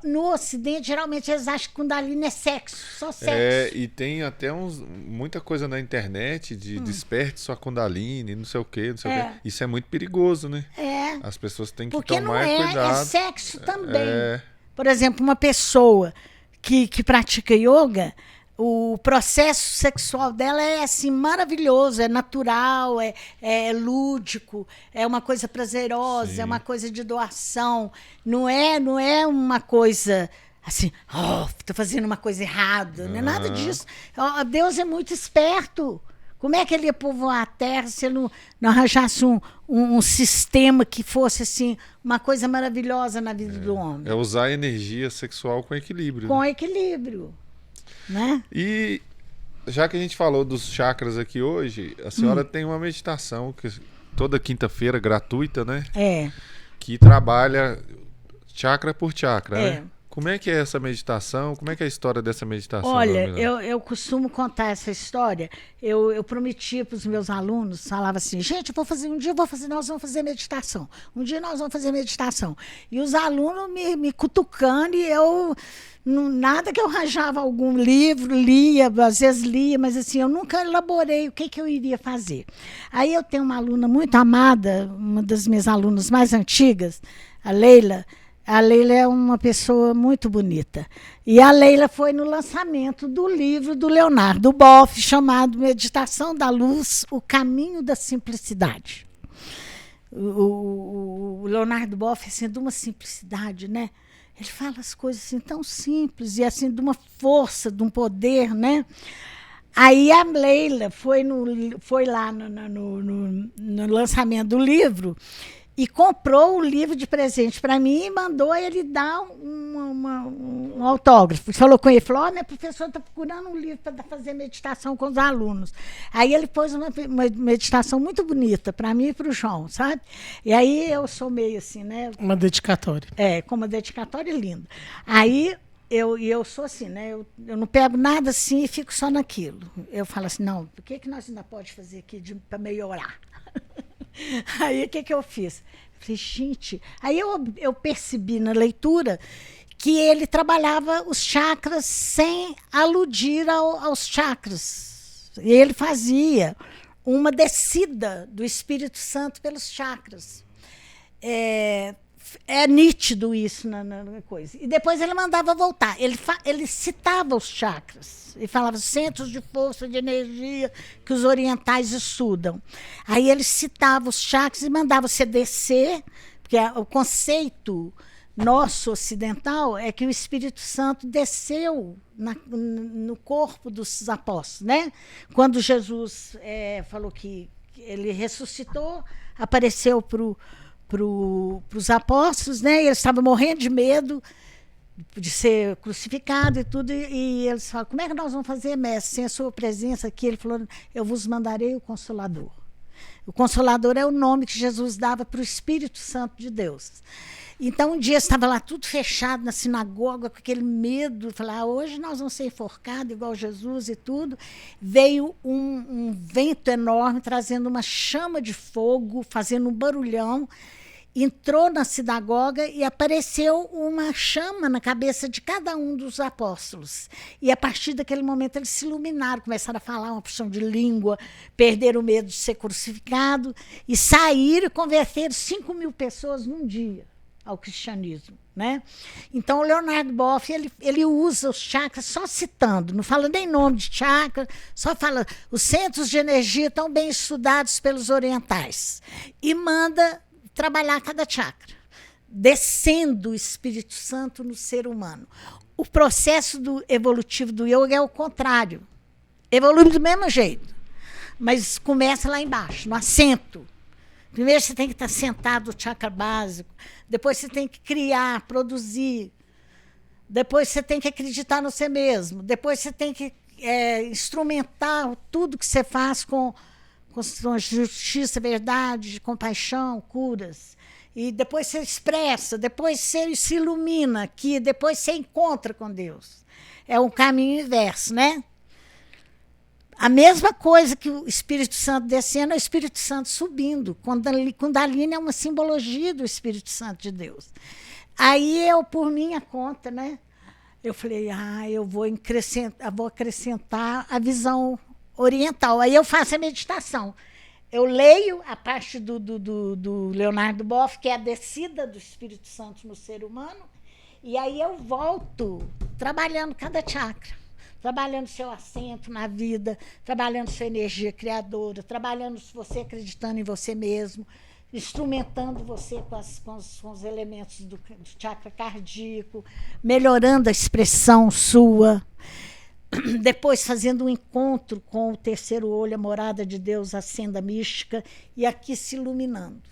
No Ocidente, geralmente eles acham que Kundalini é sexo, só sexo. E tem até muita coisa na internet de desperte sua Kundalini, não sei o quê, não sei o quê. Isso é muito perigoso, né? As pessoas têm que tomar cuidado. É sexo também. Por exemplo, uma pessoa que pratica yoga, o processo sexual dela é assim maravilhoso, é natural, é lúdico, é uma coisa prazerosa, é uma coisa de doação, não é uma coisa assim, estou fazendo uma coisa errada, não é nada disso. Deus é muito esperto. Como é que ele ia povoar a Terra se ele não arranjasse um sistema que fosse assim, uma coisa maravilhosa na vida do homem? É usar a energia sexual com equilíbrio. Com equilíbrio. Né? E já que a gente falou dos chakras aqui hoje, a senhora tem uma meditação que toda quinta-feira, gratuita, né? Que trabalha chakra por chakra, né? Como é que é essa meditação? Como é que é a história dessa meditação? Olha, eu costumo contar essa história. Eu prometia para os meus alunos, falava assim, gente, nós vamos fazer meditação. Um dia nós vamos fazer meditação. E os alunos me cutucando e eu... Nada que eu arranjava algum livro, lia, às vezes lia, mas assim, eu nunca elaborei o que eu iria fazer. Aí eu tenho uma aluna muito amada, uma das minhas alunas mais antigas, a Leila. A Leila é uma pessoa muito bonita. E a Leila foi no lançamento do livro do Leonardo Boff, chamado Meditação da Luz, O Caminho da Simplicidade. O Leonardo Boff, assim, de uma simplicidade, né? Ele fala as coisas assim tão simples e assim de uma força, de um poder, né? Aí a Leila foi lá no lançamento do livro e comprou o livro de presente para mim e mandou ele dar um autógrafo. Falou com ele, falou, minha professora está procurando um livro para fazer meditação com os alunos. Aí ele pôs uma meditação muito bonita para mim e para o João, sabe? E aí eu sou meio assim, né? Uma dedicatória. Com uma dedicatória linda. Aí eu sou assim, né? Eu não pego nada assim e fico só naquilo. Eu falo assim, não, o que nós ainda pode fazer aqui para melhorar? Aí o que eu fiz? Falei, gente, aí eu percebi na leitura que ele trabalhava os chakras sem aludir aos chakras. E ele fazia uma descida do Espírito Santo pelos chakras. É nítido isso na coisa. E depois ele mandava voltar. Ele citava os chakras. Ele falava centros de força, de energia que os orientais estudam. Aí ele citava os chakras e mandava você descer, porque o conceito nosso ocidental é que o Espírito Santo desceu no corpo dos apóstolos, né? Quando Jesus falou que ele ressuscitou, apareceu para os apóstolos, né? E eles estavam morrendo de medo de ser crucificado e tudo, e eles falam, como é que nós vamos fazer, mestre, sem a sua presença aqui? Ele falou, eu vos mandarei o Consolador. O Consolador é o nome que Jesus dava para o Espírito Santo de Deus. Então, um dia estava lá tudo fechado na sinagoga, com aquele medo, falar, hoje nós vamos ser enforcados igual Jesus e tudo. Veio um vento enorme, trazendo uma chama de fogo, fazendo um barulhão. Entrou na sinagoga e apareceu uma chama na cabeça de cada um dos apóstolos. E a partir daquele momento eles se iluminaram, começaram a falar uma porção de língua, perderam o medo de ser crucificado e saíram e converteram 5.000 pessoas num dia ao cristianismo, né? Então o Leonardo Boff, ele usa os chakras só citando, não fala nem nome de chakra, só fala os centros de energia tão bem estudados pelos orientais e manda trabalhar cada chakra, descendo o Espírito Santo no ser humano. O processo evolutivo do yoga é o contrário, evolui do mesmo jeito, mas começa lá embaixo, no assento. Primeiro você tem que estar sentado no chakra básico, depois você tem que criar, produzir, depois você tem que acreditar no você mesmo, depois você tem que instrumentar tudo que você faz com justiça, verdade, compaixão, curas. E depois você expressa, depois você se ilumina aqui, depois você encontra com Deus. É um caminho inverso, né? A mesma coisa que o Espírito Santo descendo, é o Espírito Santo subindo. Kundalini é uma simbologia do Espírito Santo de Deus. Aí eu, por minha conta, né, eu falei, eu vou acrescentar a visão oriental. Aí eu faço a meditação. Eu leio a parte do Leonardo Boff, que é a descida do Espírito Santo no ser humano, e aí eu volto trabalhando cada chakra. Trabalhando seu assento na vida, trabalhando sua energia criadora, trabalhando você acreditando em você mesmo, instrumentando você com os elementos do chakra cardíaco, melhorando a expressão sua. Depois fazendo um encontro com o terceiro olho, a morada de Deus, a senda mística, e aqui se iluminando.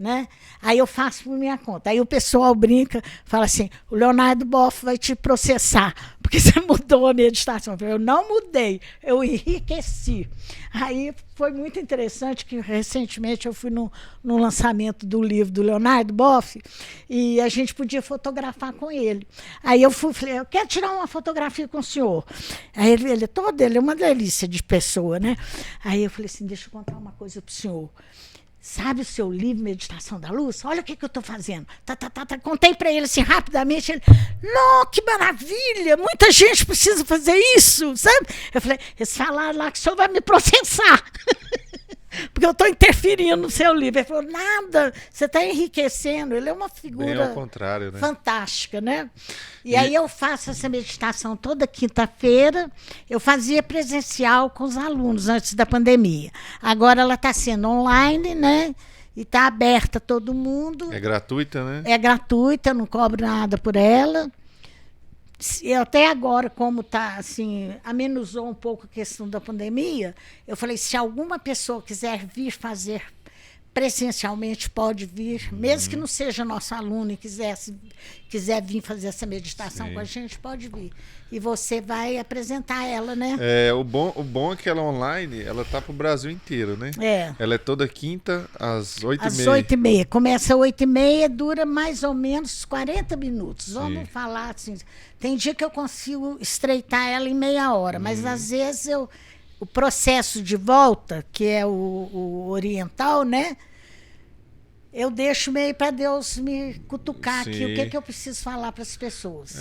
Né? Aí eu faço por minha conta. Aí o pessoal brinca, fala assim, o Leonardo Boff vai te processar, porque você mudou a meditação. Eu não mudei, eu enriqueci. Aí foi muito interessante que recentemente eu fui no lançamento do livro do Leonardo Boff e a gente podia fotografar com ele. Aí eu falei, eu quero tirar uma fotografia com o senhor. Aí ele é uma delícia de pessoa, né? Aí eu falei assim, deixa eu contar uma coisa para o senhor. Sabe o seu livro Meditação da Luz? Olha o que eu estou fazendo. Contei para ele assim rapidamente. Ele, não, que maravilha! Muita gente precisa fazer isso, sabe? Eu falei, eles falaram lá que o senhor vai me processar. Porque eu estou interferindo no seu livro. Ele falou, nada, você está enriquecendo. Ele é uma figura bem ao contrário, né? Fantástica, né? E aí eu faço essa meditação toda quinta-feira. Eu fazia presencial com os alunos antes da pandemia. Agora ela está sendo online, né? E está aberta a todo mundo. É gratuita, né? É gratuita, não cobro nada por ela. Até agora, como tá, assim, amenizou um pouco a questão da pandemia, eu falei, se alguma pessoa quiser vir fazer presencialmente, pode vir, mesmo que não seja nosso aluno e quiser vir fazer essa meditação com a gente, pode vir. E você vai apresentar ela, né? O bom é que ela online, ela tá pro Brasil inteiro, né? Ela é toda quinta, às 8h30. Às 8h30. Começa às 8h30, dura mais ou menos 40 minutos. Vamos falar assim. Tem dia que eu consigo estreitar ela em meia hora, mas às vezes o processo de volta, que é o oriental, né? Eu deixo meio para Deus me cutucar aqui, o que eu preciso falar para as pessoas.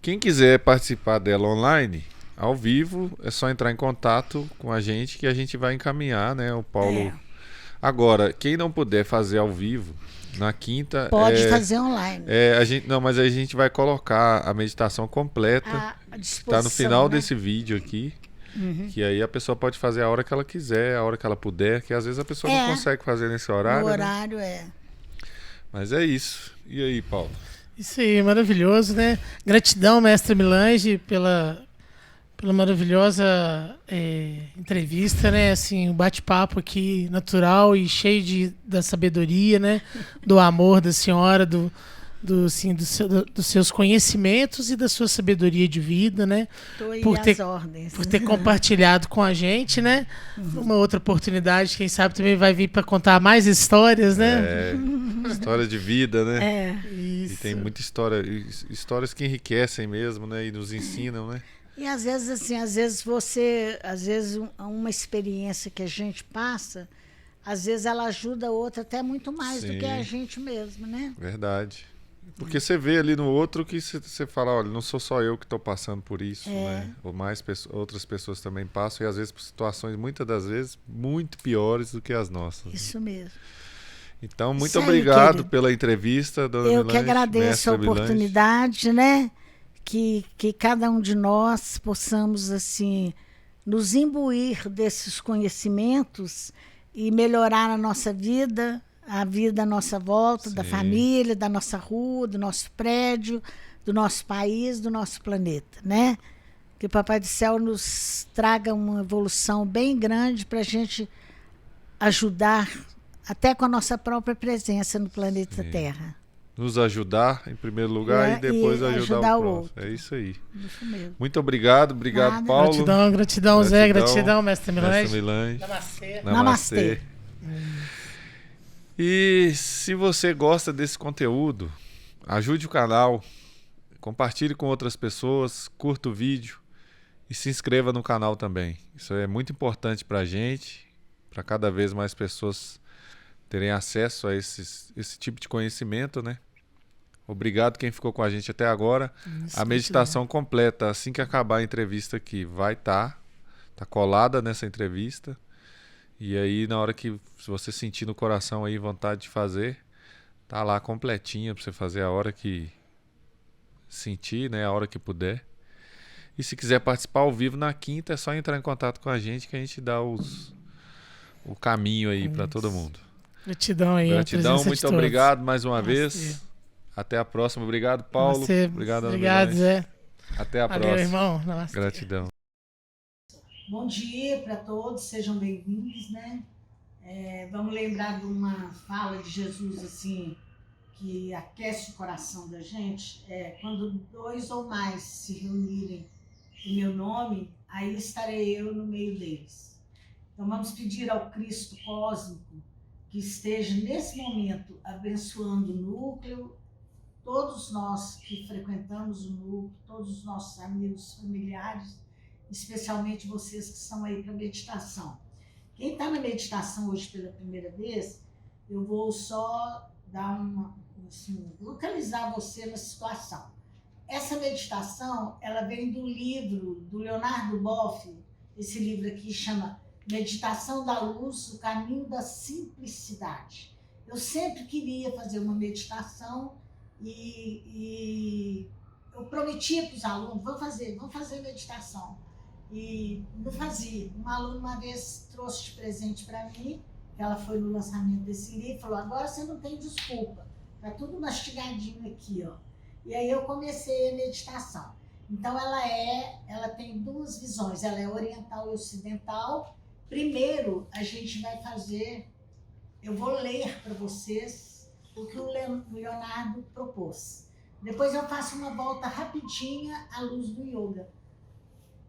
Quem quiser participar dela online, ao vivo, é só entrar em contato com a gente que a gente vai encaminhar, né? O Paulo. Agora, quem não puder fazer ao vivo, na quinta... Pode fazer online. Mas a gente vai colocar a meditação completa. Está no final desse vídeo aqui. Que aí a pessoa pode fazer a hora que ela quiser, a hora que ela puder, que às vezes a pessoa não consegue fazer nesse horário. No horário, Mas é isso. E aí, Paulo? Isso aí, maravilhoso, né? Gratidão, mestre Milange, pela maravilhosa entrevista, né? Assim, um bate-papo aqui natural e cheio da sabedoria, né? Do amor da senhora, dos seus conhecimentos e da sua sabedoria de vida, né? Por ter compartilhado com a gente, né? Uma outra oportunidade, quem sabe também vai vir para contar mais histórias, né? História de vida, né? Isso. E tem muita história, histórias que enriquecem mesmo, né? E nos ensinam, né? E às vezes, assim, uma experiência que a gente passa, às vezes ela ajuda a outra até muito mais do que a gente mesmo, né? Verdade. Porque você vê ali no outro que você fala, olha, não sou só eu que estou passando por isso, né? Ou outras pessoas também passam, e às vezes por situações, muitas das vezes, muito piores do que as nossas. Isso mesmo. Então, muito obrigado pela entrevista, dona Milange. Eu que agradeço a oportunidade, né? Que cada um de nós possamos, assim, nos imbuir desses conhecimentos e melhorar a nossa vida, a vida à nossa volta, da família, da nossa rua, do nosso prédio, do nosso país, do nosso planeta, né? Que o Papai do Céu nos traga uma evolução bem grande para a gente ajudar, até com a nossa própria presença no planeta Terra. Nos ajudar, em primeiro lugar, e depois ajudar o próximo. Outro. É isso aí. Isso mesmo. Muito obrigado, Paulo. Gratidão, Zé, gratidão, mestre Milange. Namastê. E se você gosta desse conteúdo, ajude o canal, compartilhe com outras pessoas, curta o vídeo e se inscreva no canal também. Isso é muito importante para a gente, para cada vez mais pessoas terem acesso a esse tipo de conhecimento, né? Obrigado quem ficou com a gente até agora. A meditação completa, assim que acabar a entrevista aqui, vai estar colada nessa entrevista. E aí, na hora que se você sentir no coração aí vontade de fazer, tá lá completinha para você fazer a hora que sentir, né? A hora que puder. E se quiser participar ao vivo na quinta, é só entrar em contato com a gente que a gente dá o caminho aí para todo mundo. Gratidão aí. Gratidão, muito obrigado mais uma vez. Até a próxima. Obrigado, Paulo. Obrigado, Zé. Até a próxima. Valeu, irmão. Namastê. Gratidão. Bom dia para todos, sejam bem-vindos, né? Vamos lembrar de uma fala de Jesus, assim, que aquece o coração da gente. Quando 2 ou mais se reunirem em meu nome, aí estarei eu no meio deles. Então vamos pedir ao Cristo cósmico que esteja nesse momento abençoando o núcleo, todos nós que frequentamos o núcleo, todos os nossos amigos, familiares, especialmente vocês que estão aí para meditação. Quem está na meditação hoje pela primeira vez, eu vou só dar localizar você na situação. Essa meditação, ela vem do livro do Leonardo Boff, esse livro aqui chama Meditação da Luz, o Caminho da Simplicidade. Eu sempre queria fazer uma meditação e eu prometia para os alunos, vamos fazer meditação. E não fazia. Uma aluna uma vez trouxe de presente para mim, que ela foi no lançamento desse livro, falou, agora você não tem desculpa, tá tudo mastigadinho aqui, ó. E aí eu comecei a meditação. Então ela tem 2 visões, ela é oriental e ocidental. Primeiro, a gente vai fazer, eu vou ler para vocês o que o Leonardo propôs. Depois eu faço uma volta rapidinha à luz do yoga.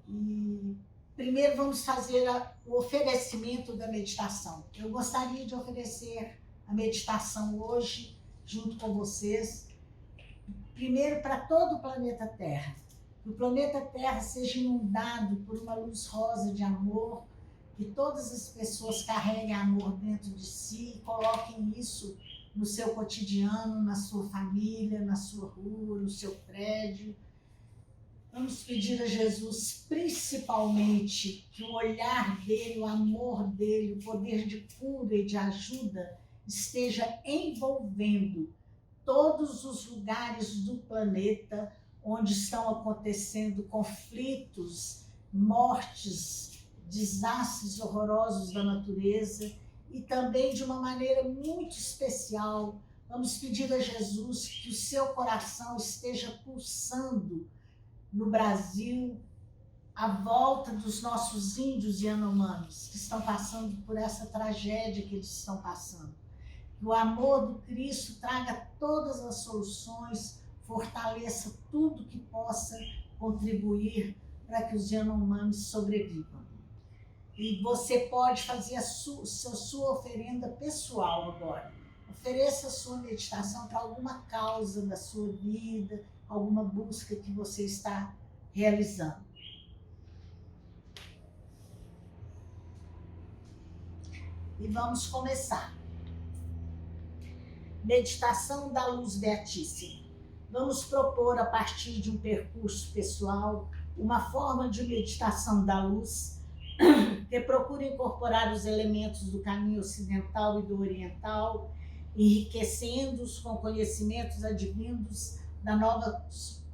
E primeiro vamos fazer o oferecimento da meditação. Eu gostaria de oferecer a meditação hoje, junto com vocês, primeiro para todo o planeta Terra. Que o planeta Terra seja inundado por uma luz rosa de amor, que todas as pessoas carreguem amor dentro de si e coloquem isso no seu cotidiano, na sua família, na sua rua, no seu prédio. Vamos pedir a Jesus, principalmente, que o olhar dele, o amor dele, o poder de cura e de ajuda esteja envolvendo todos os lugares do planeta onde estão acontecendo conflitos, mortes, desastres horrorosos da natureza, e também de uma maneira muito especial Vamos pedir a Jesus que o seu coração esteja pulsando no Brasil, à volta dos nossos índios e Yanomamis, que estão passando por essa tragédia que eles estão passando. Que o amor do Cristo traga todas as soluções, fortaleça tudo que possa contribuir para que os Yanomamis sobrevivam. E você pode fazer a sua oferenda pessoal agora. Ofereça a sua meditação para alguma causa da sua vida, alguma busca que você está realizando. E vamos começar. Meditação da luz beatíssima. Vamos propor, a partir de um percurso pessoal, uma forma de meditação da luz que procura incorporar os elementos do caminho ocidental e do oriental, enriquecendo-os com conhecimentos advindos da nova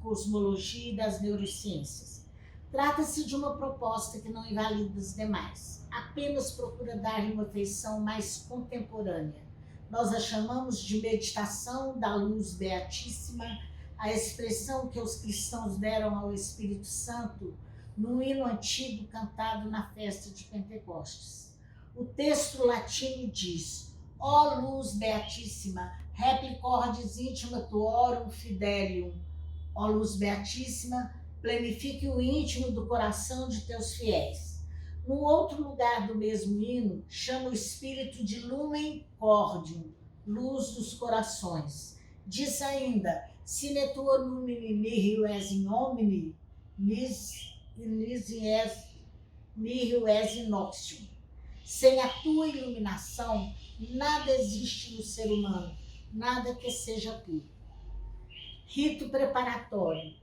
cosmologia e das neurociências. Trata-se de uma proposta que não invalida os demais, apenas procura dar-lhe uma feição mais contemporânea. Nós a chamamos de meditação da luz beatíssima, a expressão que os cristãos deram ao Espírito Santo num hino antigo cantado na festa de Pentecostes. O texto latino diz: ó luz beatíssima, replicordis intima tuorum fidelium. Ó luz beatíssima, plenifique o íntimo do coração de teus fiéis. Num outro lugar do mesmo hino, chama o Espírito de lumen cordium, luz dos corações. Diz ainda: sine tua lumine nihil es in homini, nihil es in oxium. Sem a tua iluminação, nada existe no ser humano, nada que seja puro. Rito preparatório.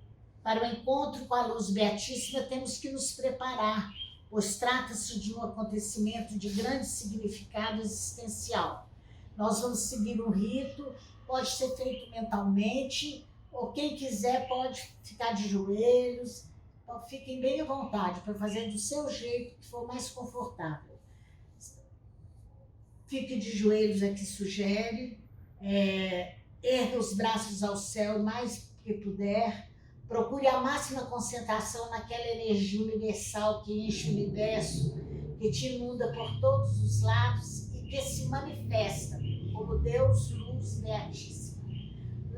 Para o encontro com a luz beatíssima, temos que nos preparar, pois trata-se de um acontecimento de grande significado existencial. Nós vamos seguir um rito, pode ser feito mentalmente, ou quem quiser pode ficar de joelhos. Então, fiquem bem à vontade para fazer do seu jeito que for mais confortável. Fique de joelhos aqui, sugere. Erga os braços ao céu o mais que puder. Procure a máxima concentração naquela energia universal que enche o universo, que te inunda por todos os lados e que se manifesta como Deus luz beatíssima.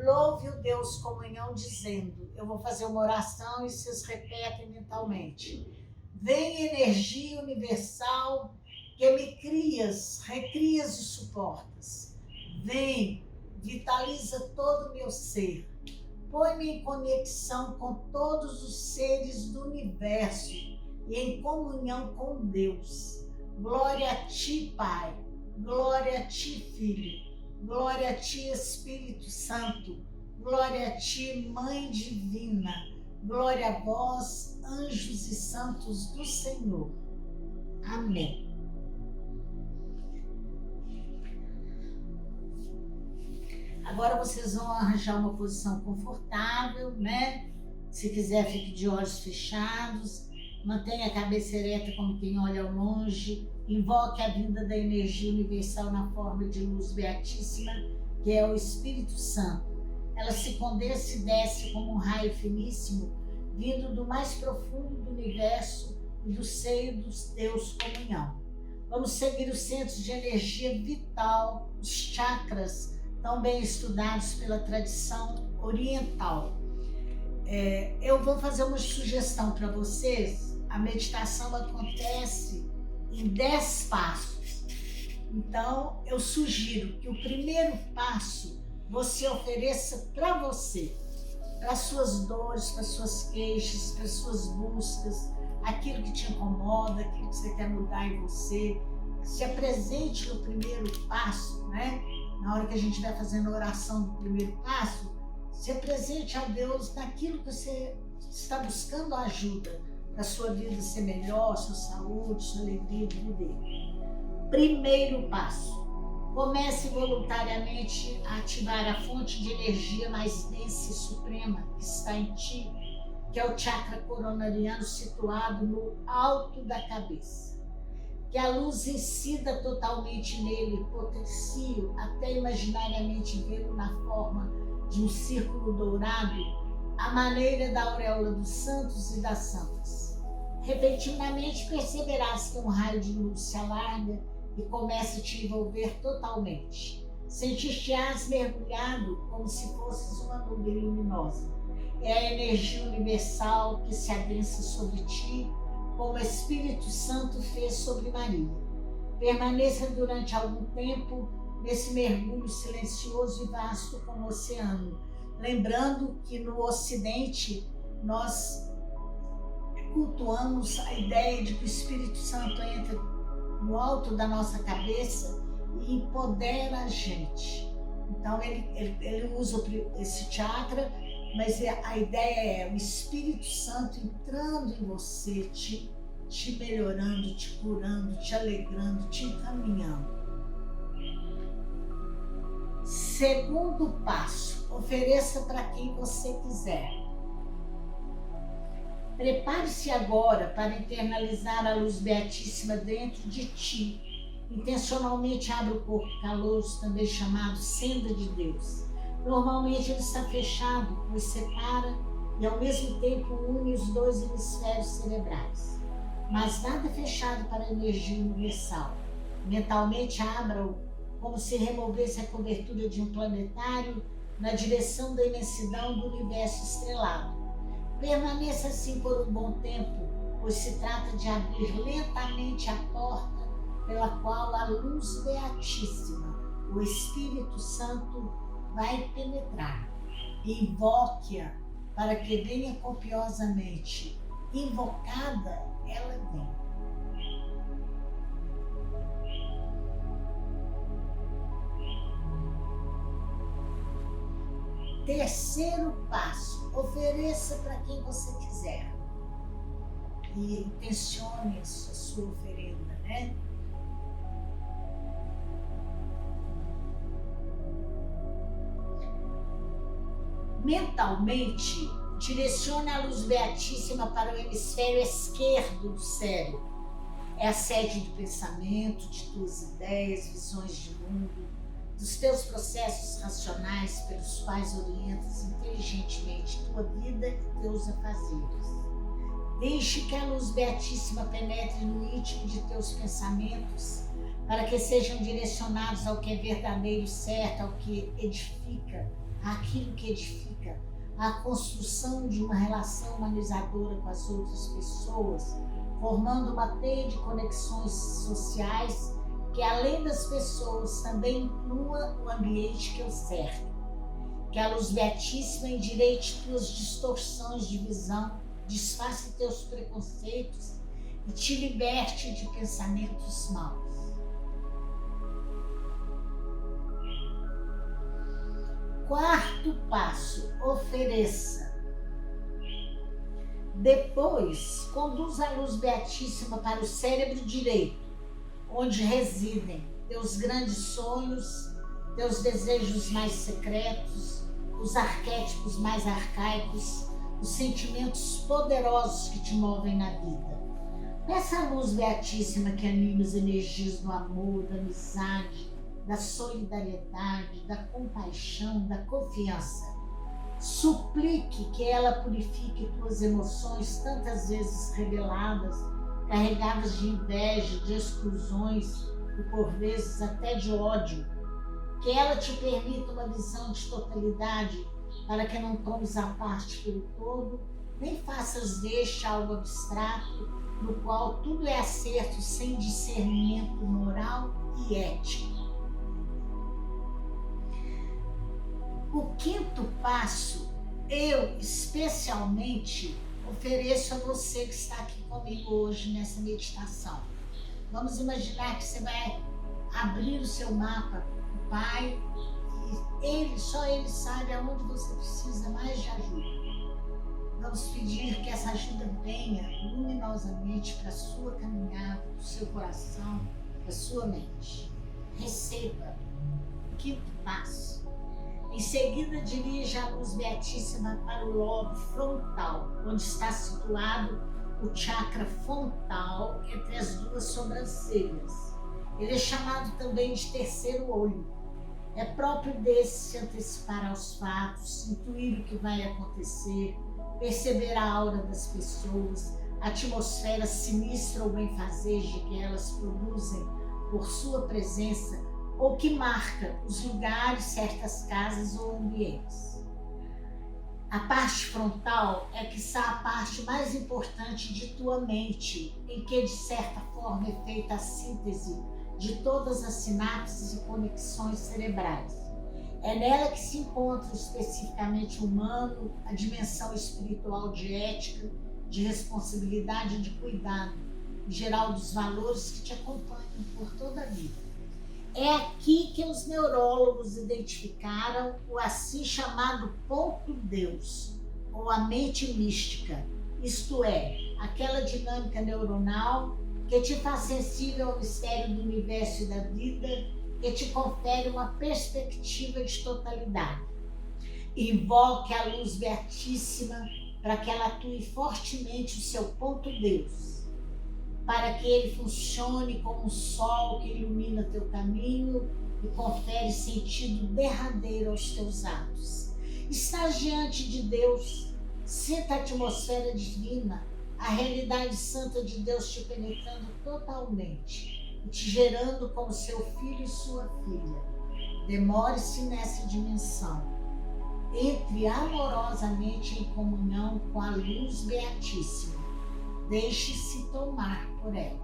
Louve o Deus comunhão dizendo, eu vou fazer uma oração e vocês repetem mentalmente. Vem energia universal que me crias, recrias e suportas. Vem, vitaliza todo o meu ser. Põe-me em conexão com todos os seres do universo e em comunhão com Deus. Glória a ti, Pai. Glória a ti, Filho. Glória a ti, Espírito Santo. Glória a ti, Mãe Divina. Glória a vós, anjos e santos do Senhor. Amém. Agora vocês vão arranjar uma posição confortável, né? Se quiser, fique de olhos fechados. Mantenha a cabeça ereta como quem olha ao longe. Invoque a vinda da energia universal na forma de luz beatíssima, que é o Espírito Santo. Ela se condensa e desce como um raio finíssimo, vindo do mais profundo do universo e do seio dos Deus comunhão. Vamos seguir os centros de energia vital, os chakras, tão bem estudados pela tradição oriental. Eu vou fazer uma sugestão para vocês. A meditação acontece em 10 passos. Então, eu sugiro que o primeiro passo você ofereça para você, para suas dores, para suas queixas, para suas buscas, aquilo que te incomoda, aquilo que você quer mudar em você. Se apresente no primeiro passo, né? Na hora que a gente vai fazendo a oração do primeiro passo, se apresente a Deus naquilo que você está buscando ajuda para a sua vida ser melhor, sua saúde, sua alegria de viver. Primeiro passo. Comece voluntariamente a ativar a fonte de energia mais densa e suprema que está em ti, que é o chakra coronariano situado no alto da cabeça. que a luz incida totalmente nele, potencie-o até imaginariamente vê-lo na forma de um círculo dourado, à maneira da auréola dos santos e das santas. Repentinamente perceberás que um raio de luz se alarga e começa a te envolver totalmente. Sentir-te-ás mergulhado como se fosses uma nuvem luminosa. É a energia universal que se adensa sobre ti, como o Espírito Santo fez sobre Maria. Permaneça durante algum tempo nesse mergulho silencioso e vasto como o oceano, lembrando que no Ocidente nós cultuamos a ideia de que o Espírito Santo entra no alto da nossa cabeça e empodera a gente. Então ele usa esse chakra, mas a ideia é o Espírito Santo entrando em você, te melhorando, te curando, te alegrando, te encaminhando. Segundo passo, ofereça para quem você quiser. Prepare-se agora para internalizar a luz beatíssima dentro de ti. Intencionalmente abra o corpo caloso, também chamado senda de Deus. Normalmente ele está fechado, pois separa e ao mesmo tempo une os dois hemisférios cerebrais. Mas nada é fechado para a energia universal. Mentalmente abra-o como se removesse a cobertura de um planetário na direção da imensidão do universo estrelado. Permaneça assim por um bom tempo, pois se trata de abrir lentamente a porta pela qual a luz beatíssima, o Espírito Santo, vai penetrar. Invoque-a para que venha copiosamente. Invocada, ela vem. Terceiro passo, ofereça para quem você quiser. E intencione a sua oferenda, né? Mentalmente, direcione a luz beatíssima para o hemisfério esquerdo do cérebro. É a sede do pensamento, de tuas ideias, visões de mundo, dos teus processos racionais pelos quais orientas inteligentemente tua vida e teus afazeres. Deixe que a luz beatíssima penetre no íntimo de teus pensamentos, para que sejam direcionados ao que é verdadeiro, certo, ao que edifica, àquilo que edifica, à construção de uma relação humanizadora com as outras pessoas, formando uma teia de conexões sociais que, além das pessoas, também inclua o ambiente que o cerca. Que a luz beatíssima endireite tuas distorções de visão, desfaça teus preconceitos e te liberte de pensamentos maus. Quarto passo, ofereça. Depois, conduza a luz beatíssima para o cérebro direito, onde residem teus grandes sonhos, teus desejos mais secretos, os arquétipos mais arcaicos, os sentimentos poderosos que te movem na vida. Peça a luz beatíssima que anime as energias do amor, da amizade, da solidariedade, da compaixão, da confiança. Suplique que ela purifique tuas emoções tantas vezes rebeladas, carregadas de inveja, de exclusões e por vezes até de ódio. Que ela te permita uma visão de totalidade para que não tomes a parte pelo todo, nem faças deste algo abstrato no qual tudo é acerto sem discernimento moral e ético. O quinto passo, eu especialmente ofereço a você que está aqui comigo hoje nessa meditação. Vamos imaginar que você vai abrir o seu mapa, o Pai, e só Ele sabe aonde você precisa mais de ajuda. Vamos pedir que essa ajuda venha luminosamente para a sua caminhada, para o seu coração, para a sua mente. Receba o quinto passo. Em seguida, dirija a luz beatíssima para o lobo frontal, onde está situado o chakra frontal entre as duas sobrancelhas. Ele é chamado também de terceiro olho. É próprio desse se antecipar aos fatos, intuir o que vai acontecer, perceber a aura das pessoas, a atmosfera sinistra ou benfazeja que elas produzem por sua presença ou que marca os lugares, certas casas ou ambientes. A parte frontal é quiçá a parte mais importante de tua mente, em que de certa forma é feita a síntese de todas as sinapses e conexões cerebrais. É nela que se encontra especificamente o humano, a dimensão espiritual de ética, de responsabilidade e de cuidado, em geral dos valores que te acompanham por toda a vida. É aqui que os neurólogos identificaram o assim chamado ponto Deus, ou a mente mística, isto é, aquela dinâmica neuronal que te faz sensível ao mistério do universo e da vida, que te confere uma perspectiva de totalidade. Invoque a luz beatíssima para que ela atue fortemente o seu ponto Deus, para que ele funcione como um sol que ilumina teu caminho e confere sentido derradeiro aos teus atos. Estás diante de Deus, sinta a atmosfera divina, a realidade santa de Deus te penetrando totalmente e te gerando como seu filho e sua filha. Demore-se nessa dimensão. Entre amorosamente em comunhão com a luz beatíssima. Deixe-se tomar por ela.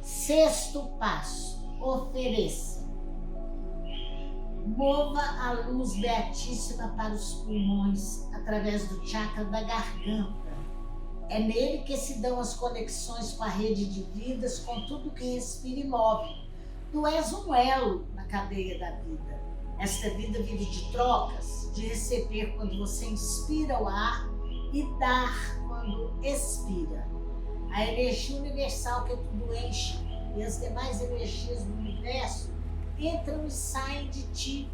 Sexto passo, ofereça. Mova a luz beatíssima para os pulmões através do chakra da garganta. É nele que se dão as conexões com a rede de vidas, com tudo que respira e move. Tu és um elo na cadeia da vida. Esta vida vive de trocas, de receber quando você inspira o ar e dar quando expira. A energia universal que tudo enche e as demais energias do universo entram e saem de ti.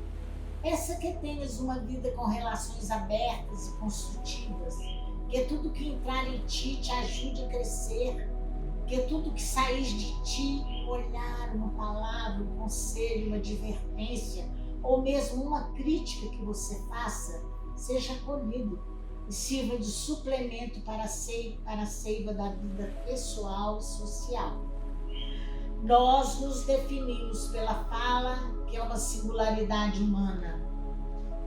Essa que tens uma vida com relações abertas e construtivas, que tudo que entrar em ti te ajude a crescer, que tudo que sair de ti, um olhar, uma palavra, um conselho, uma advertência, ou mesmo uma crítica que você faça, seja acolhido e sirva de suplemento para a seiva da vida pessoal e social. Nós nos definimos pela fala, que é uma singularidade humana,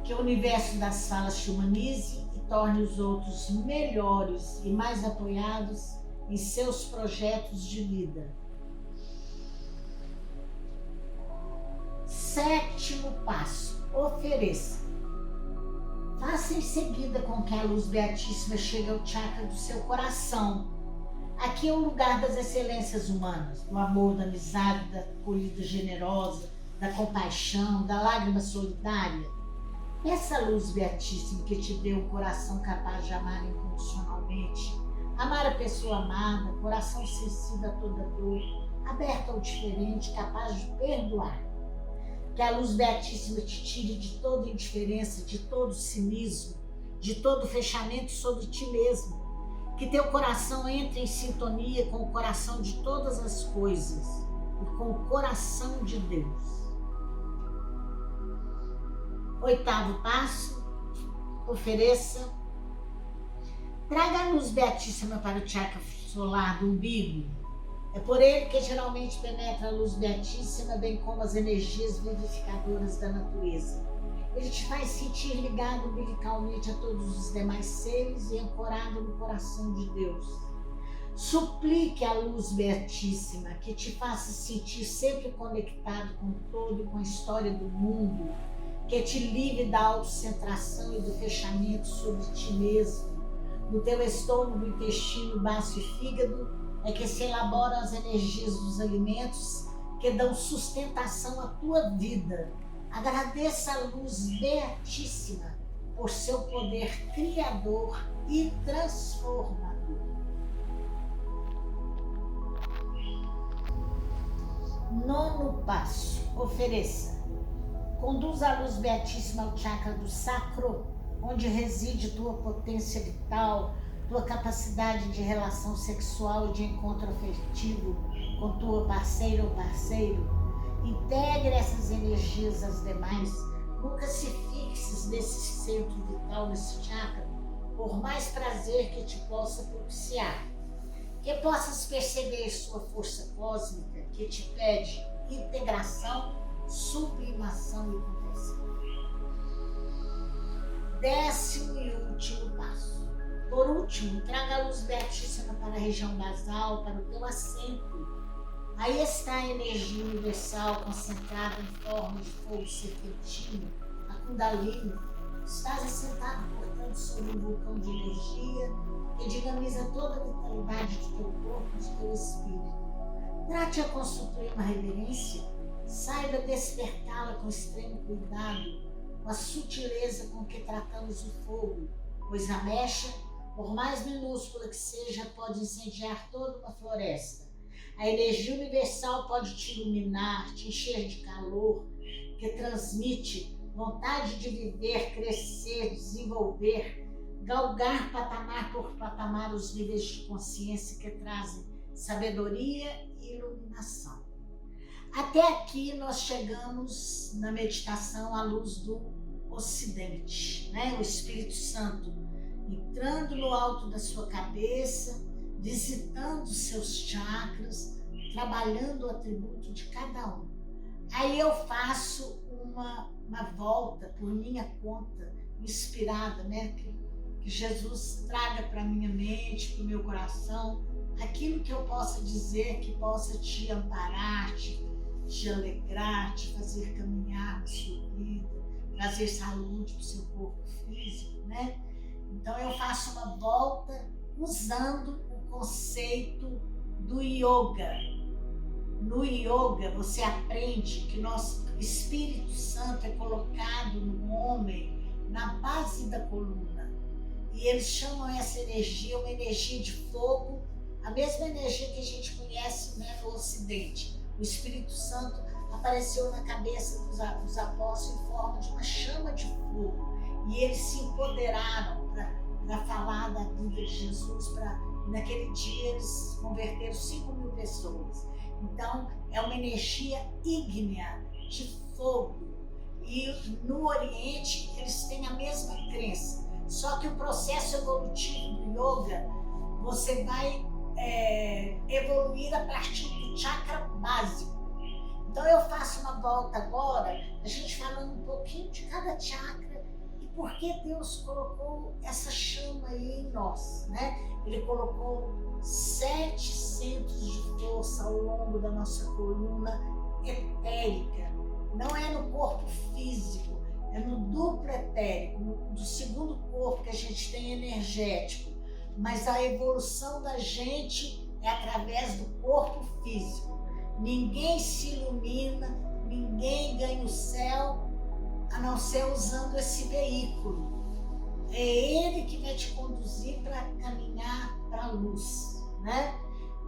que o universo das falas te humanize e torne os outros melhores e mais apoiados em seus projetos de vida. Sétimo passo, ofereça. Faça em seguida com que a luz beatíssima chegue ao chakra do seu coração. Aqui é o lugar das excelências humanas, do amor, da amizade, da acolhida generosa, da compaixão, da lágrima solidária. Essa luz beatíssima que te deu um coração capaz de amar incondicionalmente, amar a pessoa amada, coração sensível a toda dor, aberto ao diferente, capaz de perdoar. Que a luz beatíssima te tire de toda indiferença, de todo cinismo, de todo fechamento sobre ti mesmo. Que teu coração entre em sintonia com o coração de todas as coisas e com o coração de Deus. Oitavo passo, ofereça. Traga a luz beatíssima para o chakra solar do umbigo. É por ele que geralmente penetra a luz beatíssima, bem como as energias vivificadoras da natureza. Ele te faz sentir ligado umbilicalmente a todos os demais seres e ancorado no coração de Deus. Suplique a luz beatíssima que te faça sentir sempre conectado com o todo, com a história do mundo, que te livre da autocentração e do fechamento sobre ti mesmo. No teu estômago, intestino, baço e fígado é que se elaboram as energias dos alimentos que dão sustentação à tua vida. Agradeça a luz beatíssima por seu poder criador e transformador. Nono passo, ofereça. Conduz a luz beatíssima ao chakra do sacro, onde reside tua potência vital, tua capacidade de relação sexual e de encontro afetivo com tua parceira ou parceiro. Integre essas energias às demais. Nunca se fixes nesse centro vital, nesse chakra, por mais prazer que te possa propiciar. Que possas perceber sua força cósmica que te pede integração, sublimação e conversão. 10º e último passo. Por último, traga a luz beatíssima para a região basal, para o teu assento. Aí está a energia universal concentrada em forma de fogo serpentino, a Kundalini. Estás assentado, portanto, sobre um vulcão de energia que dinamiza toda a vitalidade de teu corpo e de teu espírito. Trate a constituir uma reverência, saiba despertá-la com extremo cuidado, com a sutileza com que tratamos o fogo, pois a mecha, por mais minúscula que seja, pode incendiar toda uma floresta. A energia universal pode te iluminar, te encher de calor, que transmite vontade de viver, crescer, desenvolver, galgar patamar por patamar os níveis de consciência que trazem sabedoria e iluminação. Até aqui nós chegamos na meditação à luz do Ocidente, né? O Espírito Santo entrando no alto da sua cabeça, visitando os seus chakras, trabalhando o atributo de cada um. Aí eu faço uma volta por minha conta, inspirada, né? Que Jesus traga para minha mente, para o meu coração, aquilo que eu possa dizer que possa te amparar, te alegrar, te fazer caminhar na sua vida, trazer saúde para o seu corpo físico, né? Então eu faço uma volta usando o conceito do yoga. No yoga você aprende que nosso Espírito Santo é colocado no homem na base da coluna. E eles chamam essa energia uma energia de fogo, a mesma energia que a gente conhece, né, no Ocidente. O Espírito Santo apareceu na cabeça dos apóstolos em forma de uma chama de fogo. E eles se empoderaram para falar da vida de Jesus. Naquele dia eles converteram 5.000 pessoas. Então é uma energia ígnea de fogo. E no Oriente eles têm a mesma crença. Só que o processo evolutivo do yoga, você vai evoluir a partir do chakra básico. Então eu faço uma volta agora, a gente falando um pouquinho de cada chakra e por que Deus colocou essa chama aí em nós, né? Ele colocou 7 centros de força ao longo da nossa coluna etérica. Não é no corpo físico, é no duplo etérico, do segundo corpo que a gente tem energético. Mas a evolução da gente é através do corpo físico. Ninguém se ilumina, ninguém ganha o céu, a não ser usando esse veículo. É ele que vai te conduzir para caminhar para a luz, né?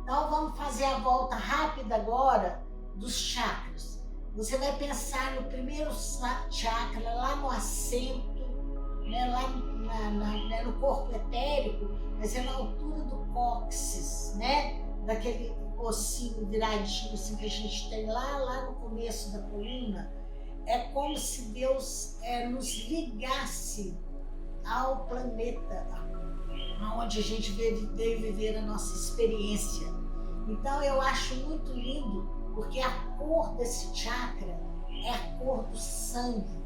Então vamos fazer a volta rápida agora dos chakras. Você vai pensar no primeiro chakra, lá no assento, né? Lá no corpo etérico, vai ser na altura do cóccix, né? Daquele ossinho viradinho assim, que a gente tem lá no começo da coluna. É como se Deus nos ligasse ao planeta onde a gente veio viver a nossa experiência. Então eu acho muito lindo, porque a cor desse chakra é a cor do sangue.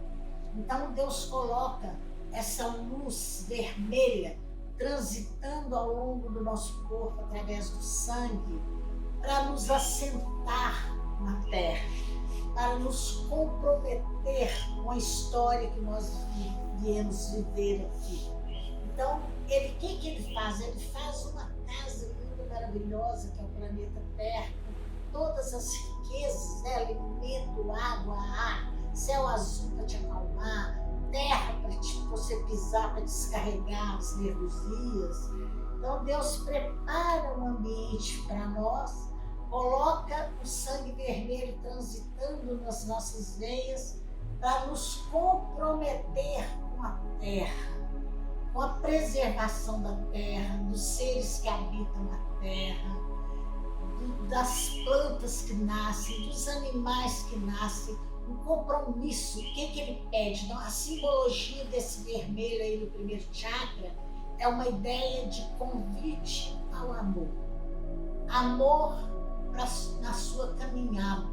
Então Deus coloca essa luz vermelha transitando ao longo do nosso corpo através do sangue para nos assentar na terra, para nos comprometer com a história que nós viemos viver aqui. Então, o que ele faz? Ele faz uma casa linda, maravilhosa, que é o planeta Terra, com todas as riquezas, né? Alimento, água, ar, céu azul para te acalmar, terra para você pisar, para descarregar as nervosias. Então Deus prepara um ambiente para nós, coloca o sangue vermelho transitando nas nossas veias para nos comprometer com a terra, com a preservação da terra, dos seres que habitam a terra, das plantas que nascem, dos animais que nascem, um compromisso. O que ele pede? Então, a simbologia desse vermelho aí no primeiro chakra é uma ideia de convite ao amor. Amor na sua caminhada,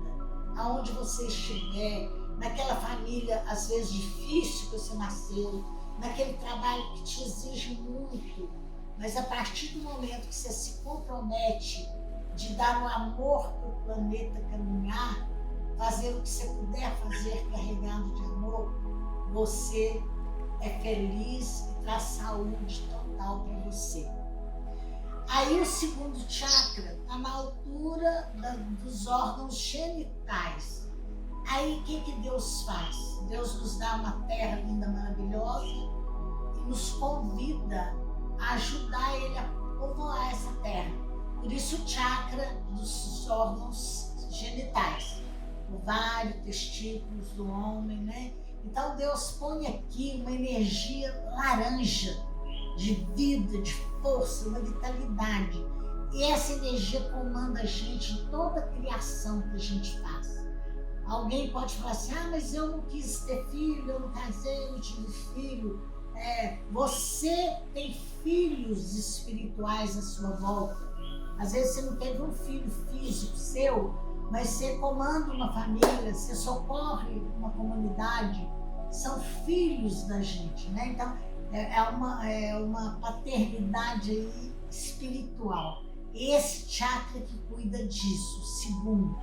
aonde você estiver, naquela família, às vezes, difícil que você nasceu, naquele trabalho que te exige muito, mas a partir do momento que você se compromete de dar o amor para o planeta caminhar, fazer o que você puder fazer carregado de amor, você é feliz e traz saúde total para você. Aí o segundo chakra está na altura dos órgãos genitais. Aí o que Deus faz? Deus nos dá uma terra linda, maravilhosa e nos convida a ajudar Ele a povoar essa terra. Por isso o chakra dos órgãos genitais, ovário, testículos do homem, né? Então Deus põe aqui uma energia laranja de vida, de força, uma vitalidade. E essa energia comanda a gente em toda a criação que a gente faz. Alguém pode falar assim, mas eu não quis ter filho, eu não casei, eu não tive filho. Você tem filhos espirituais à sua volta. Às vezes você não teve um filho físico seu, mas você comanda uma família, você socorre uma comunidade. São filhos da gente, né? Então, é uma paternidade aí espiritual. Esse chakra que cuida disso, segundo.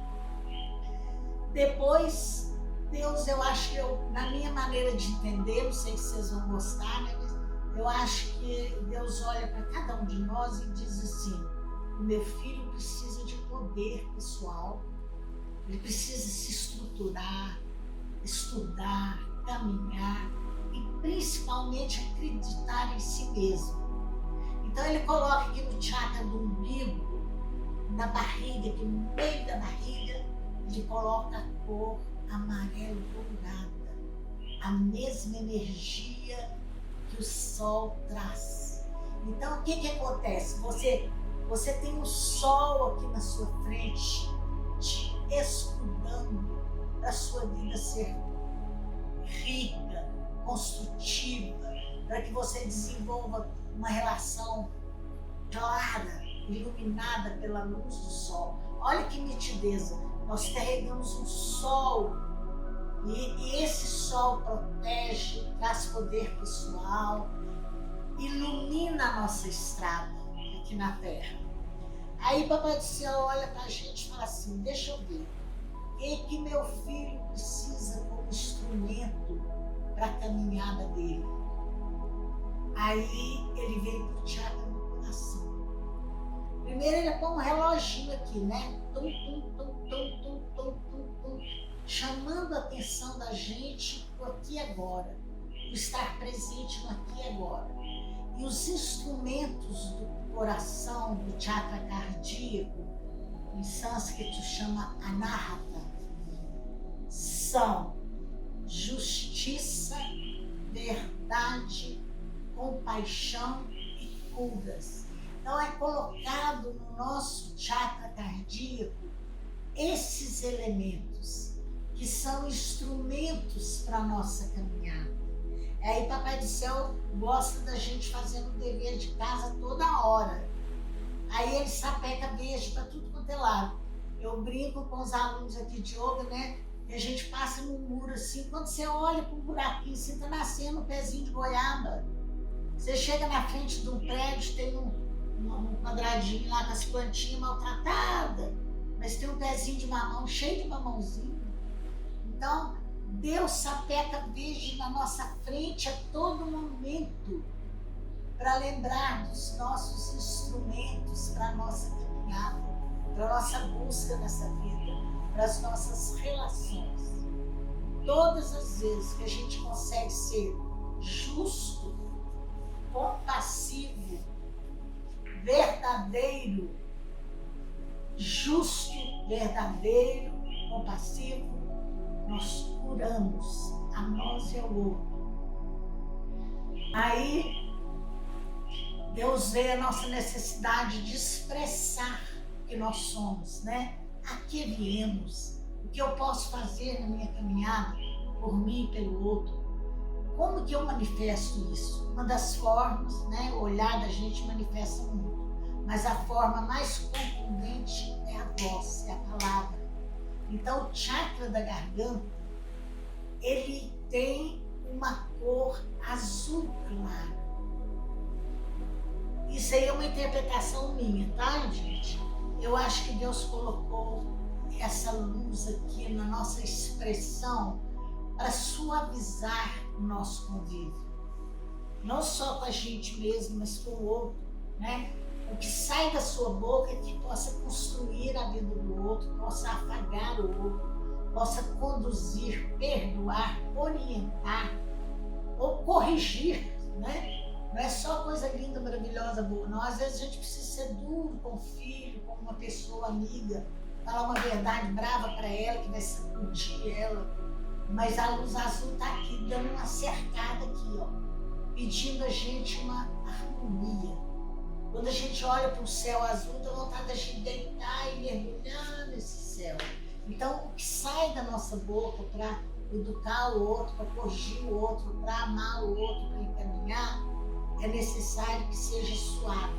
Depois, Deus, eu acho que na minha maneira de entender, não sei se vocês vão gostar, né? Mas eu acho que Deus olha para cada um de nós e diz assim, o meu filho precisa de poder pessoal, ele precisa se estruturar, estudar, caminhar e principalmente acreditar em si mesmo. Então ele coloca aqui no chakra do umbigo, na barriga, aqui no meio da barriga, ele coloca a cor amarelo dourada, a mesma energia que o sol traz. Então o que acontece? Você tem o sol aqui na sua frente, te escudando para a sua vida ser rica, construtiva, para que você desenvolva uma relação clara, iluminada pela luz do sol. Olha que nitideza, nós carregamos um sol e esse sol protege, traz poder pessoal, ilumina a nossa estrada aqui na Terra. Aí Papai do Céu olha pra gente e fala assim, deixa eu ver, o que meu filho precisa como instrumento para a caminhada dele? Aí ele vem pro chakra do coração. Primeiro ele põe um reloginho aqui, né? Tum, tum, tum, tum, tum, tum, tum, tum, chamando a atenção da gente pro aqui e agora, o estar presente no aqui e agora. E os instrumentos do coração, do chakra cardíaco, em sânscrito chama anahata, são justiça, verdade, compaixão e curas. Então é colocado no nosso chakra cardíaco esses elementos que são instrumentos para a nossa caminhada. Aí Papai do Céu gosta da gente fazendo o dever de casa toda hora. Aí ele sapeca beijo para tudo quanto é lado. Eu brinco com os alunos aqui de yoga, né? E a gente passa num muro assim, quando você olha para um buraquinho assim, tá nascendo um pezinho de goiaba. Você chega na frente de um prédio, tem um quadradinho lá com as plantinhas maltratadas, mas tem um pezinho de mamão, cheio de mamãozinho. Então, Deus sapeca verde na nossa frente a todo momento para lembrar dos nossos instrumentos para a nossa caminhada, para a nossa busca nessa vida, para as nossas relações. Todas as vezes que a gente consegue ser justo, compassivo, verdadeiro, justo, verdadeiro, compassivo, nós curamos a nós e ao outro. Aí Deus vê a nossa necessidade de expressar o que nós somos, né? A que viemos, o que eu posso fazer na minha caminhada por mim e pelo outro. Como que eu manifesto isso? Uma das formas, né? O olhar da gente manifesta muito, mas a forma mais contundente é a voz, é a palavra. Então o chakra da garganta, ele tem uma cor azul claro. Isso aí é uma interpretação minha, tá, gente? Eu acho que Deus colocou essa luz aqui na nossa expressão para suavizar o nosso convívio. Não só com a gente mesmo, mas com o outro, né? O que sai da sua boca que possa construir a vida do outro, possa afagar o outro, possa conduzir, perdoar, orientar ou corrigir, né? Não é só coisa linda, maravilhosa, boa. Não, às vezes a gente precisa ser duro com o filho, com uma pessoa amiga, falar uma verdade brava para ela, que vai sacudir ela. Mas a luz azul está aqui, dando uma cercada aqui, ó, pedindo a gente uma harmonia. Quando a gente olha para o céu azul, dá vontade da gente deitar e mergulhar nesse céu. Então, o que sai da nossa boca para educar o outro, para corrigir o outro, para amar o outro, para encaminhar, é necessário que seja suave,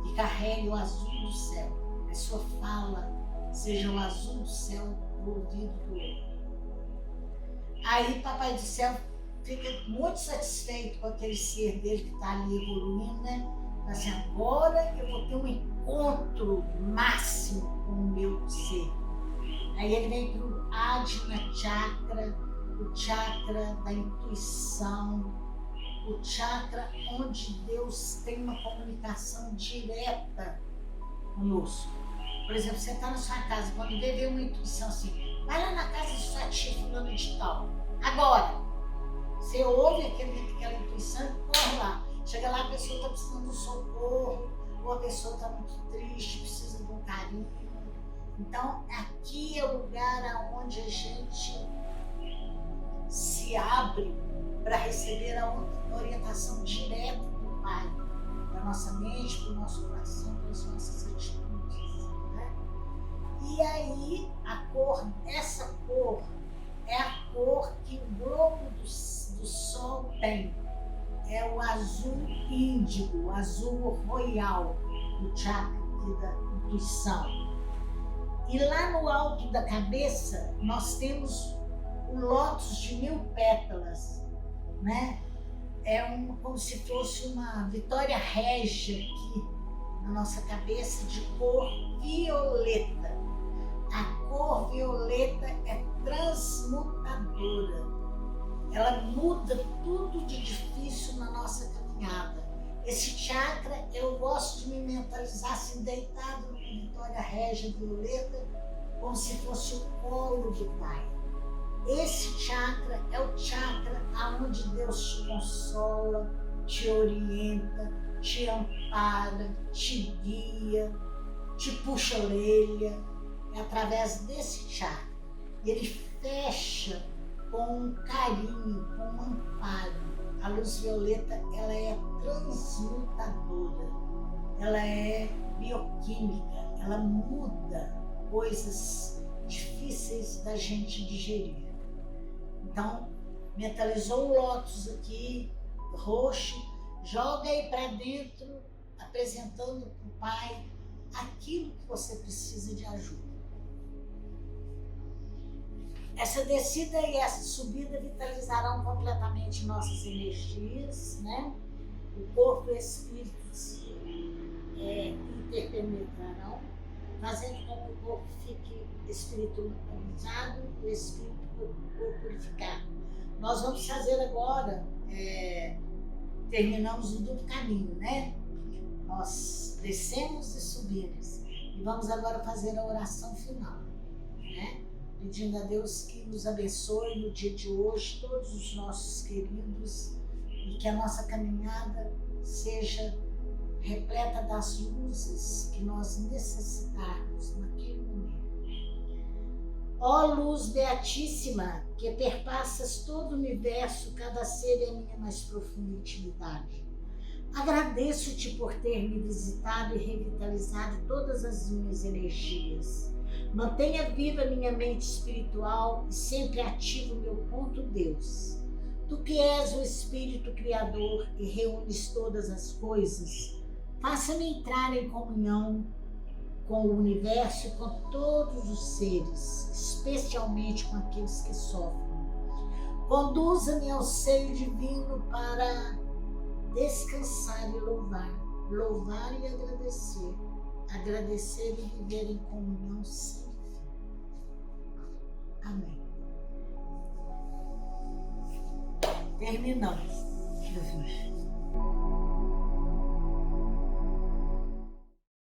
que carregue o azul do céu. A sua fala seja o azul do céu no ouvido do outro. Aí Papai do Céu fica muito satisfeito com aquele ser dele que está ali evoluindo, né? Assim, agora eu vou ter um encontro máximo com o meu ser. Aí ele vem para o Ajna Chakra, o chakra da intuição, o chakra onde Deus tem uma comunicação direta conosco. Por exemplo, você está na sua casa, quando vê uma intuição assim, vai lá na casa de sua tia fulana de tal. Agora, você ouve aquela intuição e corre lá. Chega lá, a pessoa está precisando de um socorro, ou a pessoa está muito triste, precisa de um carinho. Então, aqui é o lugar onde a gente se abre para receber a orientação direta do Pai, da nossa mente, do nosso coração, das nossas atitudes, né? E aí, essa cor é a cor que o globo do Sol tem. É o azul índigo, o azul royal, do chakra da intuição. E lá no alto da cabeça, nós temos o lótus de 1000 pétalas, né? É como se fosse uma vitória régia aqui na nossa cabeça, de cor violeta. A cor violeta é transmutadora. Ela muda tudo de difícil na nossa caminhada. Esse chakra, eu gosto de me mentalizar assim, deitado no Vitória Régia Violeta, como se fosse o colo do Pai. Esse chakra é o chakra onde Deus te consola, te orienta, te ampara, te guia, te puxa a orelha. É através desse chakra. Ele fecha com um carinho, com um amparo. A luz violeta, ela é transmutadora, ela é bioquímica, ela muda coisas difíceis da gente digerir. Então, mentalizou o lótus aqui, roxo, joga aí para dentro, apresentando para o Pai aquilo que você precisa de ajuda. Essa descida e essa subida vitalizarão completamente nossas energias, né? O corpo e o espírito se interpenetrarão, fazendo com que o corpo fique espiritualizado e o espírito purificado. Nós vamos fazer agora, terminamos o duplo caminho, né? Nós descemos e subimos. E vamos agora fazer a oração final, né? Pedindo a Deus que nos abençoe no dia de hoje, todos os nossos queridos, e que a nossa caminhada seja repleta das luzes que nós necessitarmos naquele momento. Ó luz beatíssima, que perpassas todo o universo, cada ser é a minha mais profunda intimidade. Agradeço-te por ter me visitado e revitalizado todas as minhas energias. Mantenha viva minha mente espiritual e sempre ativo meu ponto Deus. Tu que és o Espírito Criador e reúnes todas as coisas, faça-me entrar em comunhão com o universo e com todos os seres, especialmente com aqueles que sofrem. Conduza-me ao seio divino para descansar e louvar e agradecer e viver em comunhão sem fim. Amém. Terminamos.